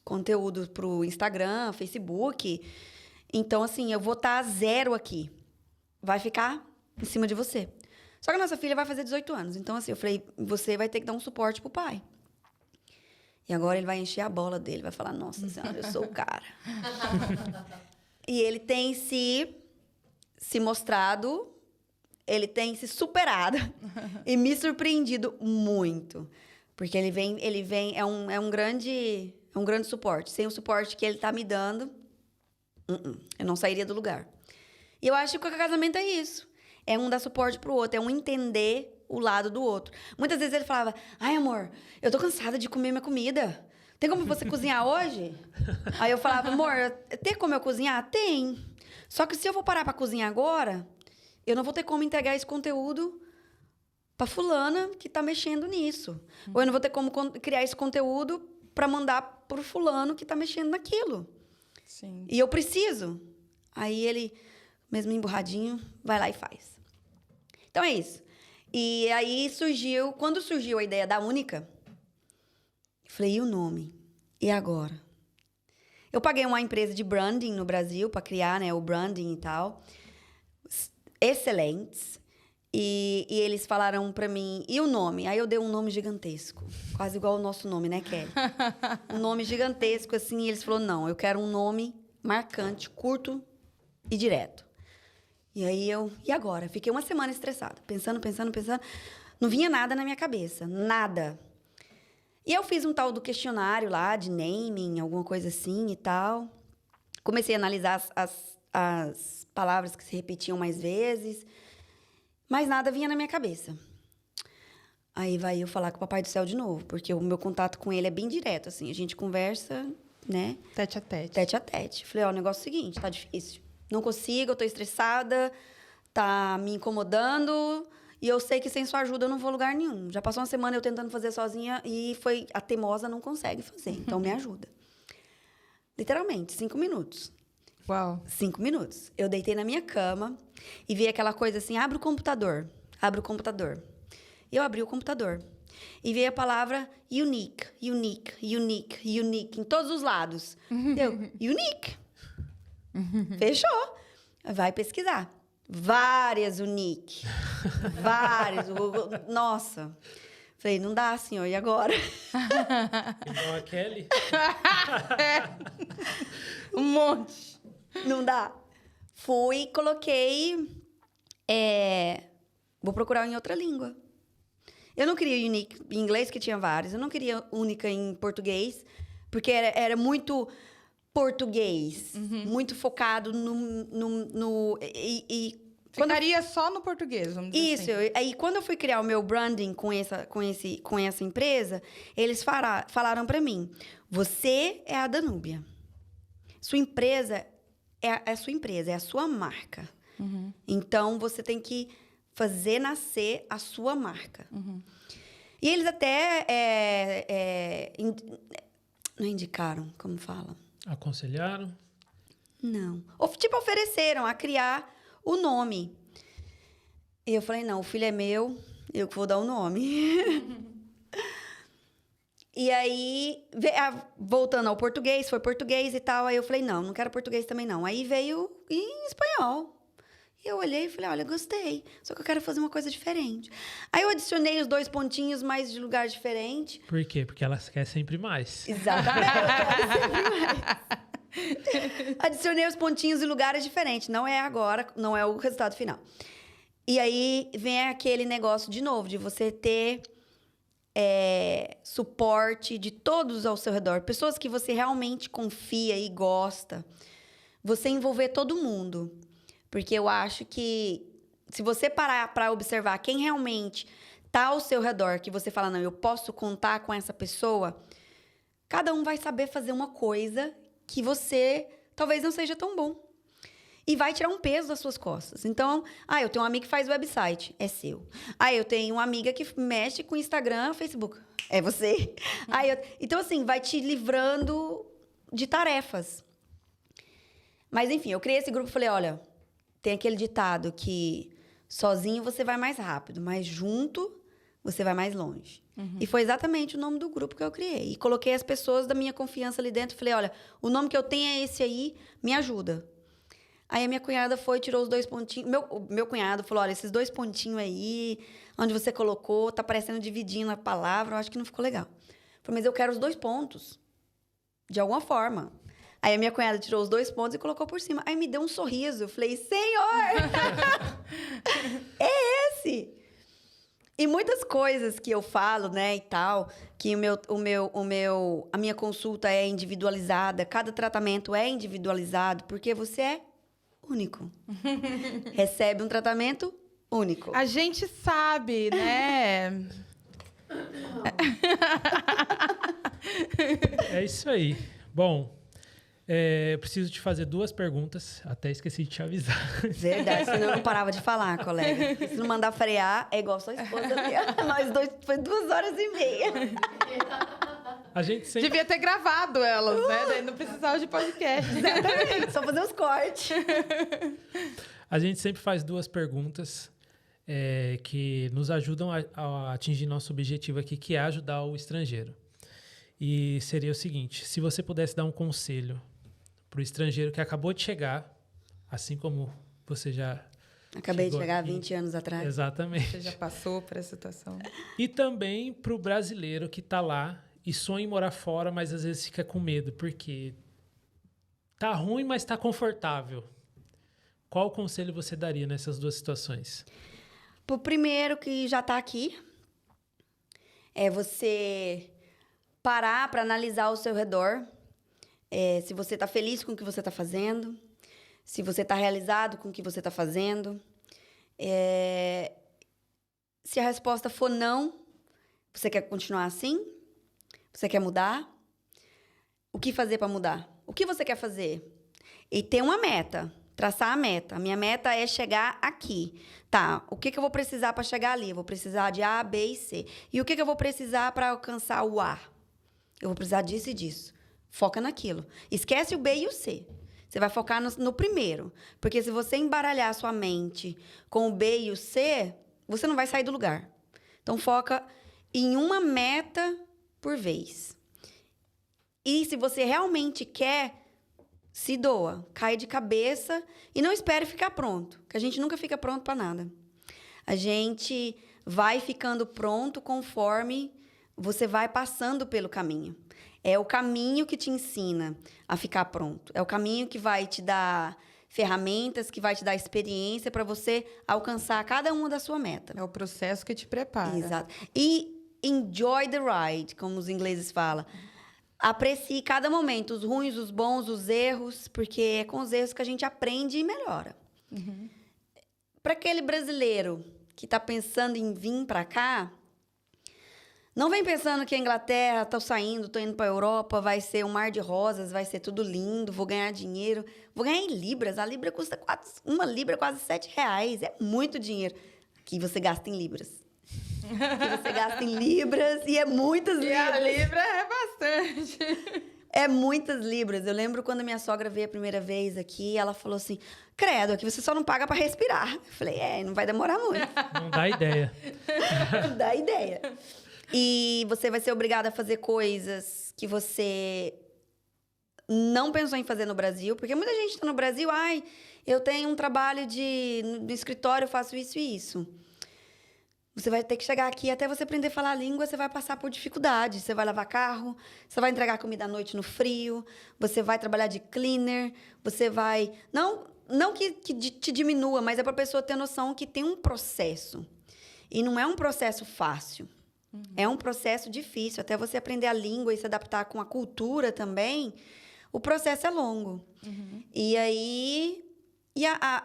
conteúdos para o Instagram, Facebook. Então, assim, eu vou estar zero aqui. Vai ficar em cima de você. Só que a nossa filha vai fazer 18 anos. Então, assim, eu falei, você vai ter que dar um suporte pro pai. E agora ele vai encher a bola dele, vai falar, nossa senhora, eu sou o cara. E ele tem se mostrado, ele tem se superado e me surpreendido muito. Porque ele vem é um grande suporte. Sem o suporte que ele tá me dando, eu não sairia do lugar. E eu acho que o casamento é isso. É um dar suporte pro outro, é um entender o lado do outro. Muitas vezes ele falava, ai, amor, eu tô cansada de comer minha comida. Tem como você cozinhar hoje? Aí eu falava, amor, tem como eu cozinhar? Tem. Só que se eu vou parar pra cozinhar agora, eu não vou ter como entregar esse conteúdo pra fulana que tá mexendo nisso. Ou eu não vou ter como criar esse conteúdo pra mandar pro fulano que tá mexendo naquilo. Sim. E eu preciso. Aí ele, mesmo emburradinho, vai lá e faz. Então é isso. E aí quando surgiu a ideia da Única, eu falei, e o nome? E agora? Eu paguei uma empresa de branding no Brasil para criar, né, o branding e tal. Excelentes. E eles falaram para mim, e o nome? Aí eu dei um nome gigantesco. Quase igual o nosso nome, né, Kelly? Um nome gigantesco, assim, e eles falaram, não, eu quero um nome marcante, curto e direto. E aí e agora? Fiquei uma semana estressada, pensando. Não vinha nada na minha cabeça, nada. E eu fiz um tal do questionário lá, de naming, alguma coisa assim e tal. Comecei a analisar as palavras que se repetiam mais vezes, mas nada vinha na minha cabeça. Aí vai eu falar com o Papai do Céu de novo, porque o meu contato com ele é bem direto, assim. A gente conversa, né? Tete a tete. Tete a tete. Falei, ó, o negócio é o seguinte, tá difícil. Não consigo, eu tô estressada, tá me incomodando, e eu sei que sem sua ajuda eu não vou a lugar nenhum. Já passou uma semana eu tentando fazer sozinha e a teimosa não consegue fazer, então me ajuda. Literalmente, 5 minutos. Uau. 5 minutos. Eu deitei na minha cama e vi aquela coisa assim, abre o computador. E eu abri o computador. E vi a palavra unique, em todos os lados. Unique. Fechou. Vai pesquisar. Várias unique. Várias. Nossa. Falei, não dá, senhor. E agora? Igual a Kelly. Um monte. Não dá. Fui, coloquei... vou procurar em outra língua. Eu não queria unique em inglês, que tinha vários. Eu não queria única em português, porque era muito... português, muito focado no Ficaria só no português, vamos dizer isso, assim. aí quando eu fui criar o meu branding com essa empresa, eles falaram para mim, você é a Danúbia. Sua empresa é a sua empresa, é a sua marca. Então, você tem que fazer nascer a sua marca. E eles até não indicaram, como fala? Aconselharam? Não. Tipo, ofereceram a criar o nome. E eu falei, não, o filho é meu, eu que vou dar o nome. E aí, voltando ao português, foi português e tal. Aí eu falei, não quero português também não. Aí veio em espanhol. E eu olhei e falei, olha, gostei. Só que eu quero fazer uma coisa diferente. Aí eu adicionei os 2 pontinhos, mas de lugar diferente. Por quê? Porque elas querem sempre mais. Exatamente, eu quero sempre mais. Adicionei os pontinhos em lugares diferentes. Não é agora, não é o resultado final. E aí vem aquele negócio de novo, de você ter suporte de todos ao seu redor. Pessoas que você realmente confia e gosta. Você envolver todo mundo. Porque eu acho que se você parar para observar quem realmente tá ao seu redor, que você fala, não, eu posso contar com essa pessoa, cada um vai saber fazer uma coisa que você talvez não seja tão bom. E vai tirar um peso das suas costas. Então, eu tenho uma amiga que faz website, é seu. Eu tenho uma amiga que mexe com Instagram, Facebook, é você. Então, assim, vai te livrando de tarefas. Mas, enfim, eu criei esse grupo e falei, olha, tem aquele ditado que sozinho você vai mais rápido, mas junto você vai mais longe. E foi exatamente o nome do grupo que eu criei. E coloquei as pessoas da minha confiança ali dentro e falei, olha, o nome que eu tenho é esse aí, me ajuda. Aí a minha cunhada foi e tirou os 2 pontinhos. Meu cunhado falou, olha, esses 2 pontinhos aí, onde você colocou, tá parecendo dividindo a palavra, eu acho que não ficou legal. Eu falei, mas eu quero os 2 pontos, de alguma forma. Aí a minha cunhada tirou os 2 pontos e colocou por cima. Aí me deu um sorriso, eu falei, Senhor, é esse! E muitas coisas que eu falo, né, e tal, que a minha consulta é individualizada, cada tratamento é individualizado, porque você é único. Recebe um tratamento único. A gente sabe, né? É isso aí. Bom, preciso te fazer 2 perguntas. Até esqueci de te avisar. Verdade, senão eu não parava de falar, colega. Se não mandar frear, é igual sua esposa ali. Nós dois, foi 2h30. A gente sempre... Devia ter gravado elas, né? Daí não precisava de podcast. Exatamente, só fazer os cortes. A gente sempre faz 2 perguntas que nos ajudam a atingir nosso objetivo aqui, que é ajudar o estrangeiro. E seria o seguinte, se você pudesse dar um conselho para o estrangeiro que acabou de chegar, assim como você já Acabei de chegar aqui, 20 anos atrás. Exatamente. Você já passou por essa situação. E também para o brasileiro que está lá e sonha em morar fora, mas às vezes fica com medo, porque tá ruim, mas está confortável. Qual conselho você daria nessas 2 situações? Pro primeiro que já tá aqui, é você parar para analisar ao seu redor, se você tá feliz com o que você tá fazendo, se você tá realizado com o que você tá fazendo. Se a resposta for não, você quer continuar assim? Você quer mudar? O que fazer para mudar? O que você quer fazer? E ter uma meta, traçar a meta. A minha meta é chegar aqui. Tá, o que eu vou precisar para chegar ali? Eu vou precisar de A, B e C. E o que eu vou precisar para alcançar o A? Eu vou precisar disso e disso. Foca naquilo. Esquece o B e o C. Você vai focar no primeiro. Porque se você embaralhar a sua mente com o B e o C, você não vai sair do lugar. Então, foca em uma meta por vez. E se você realmente quer, se doa. Cai de cabeça e não espere ficar pronto. Porque a gente nunca fica pronto para nada. A gente vai ficando pronto conforme você vai passando pelo caminho. É o caminho que te ensina a ficar pronto. É o caminho que vai te dar ferramentas, que vai te dar experiência para você alcançar cada uma da sua meta. É o processo que te prepara. Exato. E enjoy the ride, como os ingleses falam. Aprecie cada momento, os ruins, os bons, os erros, porque é com os erros que a gente aprende e melhora. Para aquele brasileiro que está pensando em vir para cá, não vem pensando que a Inglaterra, estou saindo, estou indo para a Europa, vai ser um mar de rosas, vai ser tudo lindo, vou ganhar dinheiro. Vou ganhar em libras. A libra custa uma libra quase R$7. É muito dinheiro. Aqui você gasta em libras. Aqui você gasta em libras e é muitas libras. E a libra é bastante. É muitas libras. Eu lembro quando minha sogra veio a primeira vez aqui, ela falou assim, credo, aqui você só não paga para respirar. Eu falei, não vai demorar muito. Não dá ideia. Não dá ideia. E você vai ser obrigada a fazer coisas que você não pensou em fazer no Brasil. Porque muita gente está no Brasil, eu tenho um trabalho no escritório, eu faço isso e isso. Você vai ter que chegar aqui, até você aprender a falar a língua, você vai passar por dificuldade. Você vai lavar carro, você vai entregar comida à noite no frio, você vai trabalhar de cleaner, você vai... Não que te diminua, mas é para a pessoa ter noção que tem um processo. E não é um processo fácil. É um processo difícil. Até você aprender a língua e se adaptar com a cultura também, o processo é longo. E aí...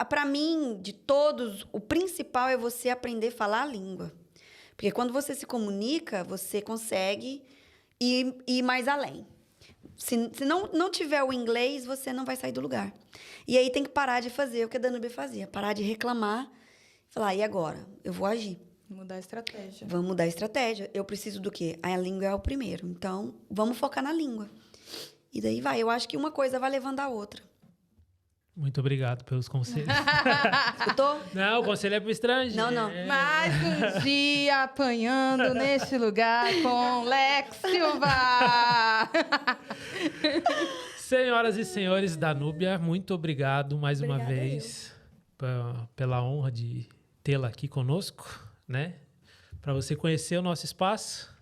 para mim, de todos, o principal é você aprender a falar a língua. Porque quando você se comunica, você consegue ir mais além. Se não tiver o inglês, você não vai sair do lugar. E aí tem que parar de fazer o que a Danúbia fazia. Parar de reclamar. Falar, e agora? Eu vou agir. Mudar a estratégia. Vamos mudar a estratégia. Eu preciso do quê? A língua é o primeiro. Então, vamos focar na língua. E daí vai. Eu acho que uma coisa vai levando a outra. Muito obrigado pelos conselhos. Escutou? Não, o conselho é pro estrangeiro. Não. Mais um dia apanhando neste lugar com Lex Silva. Senhoras e senhores da Núbia, muito obrigado mais uma vez pela honra de tê-la aqui conosco, né? Para você conhecer o nosso espaço.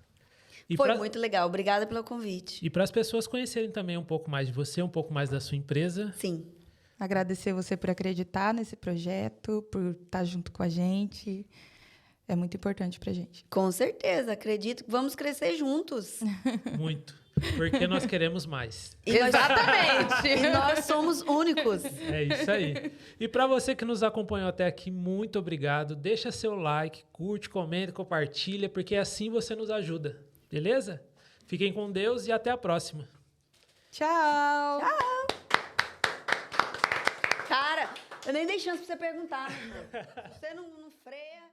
Foi muito legal. Obrigada pelo convite. E para as pessoas conhecerem também um pouco mais de você, um pouco mais da sua empresa. Sim. Agradecer você por acreditar nesse projeto, por estar junto com a gente. É muito importante pra gente. Com certeza. Acredito que vamos crescer juntos. Muito. Porque nós queremos mais. Exatamente. E nós somos únicos. É isso aí. E para você que nos acompanhou até aqui, muito obrigado. Deixa seu like, curte, comenta, compartilha, porque assim você nos ajuda. Beleza? Fiquem com Deus e até a próxima. Tchau. Cara, eu nem dei chance pra você perguntar. Você não freia.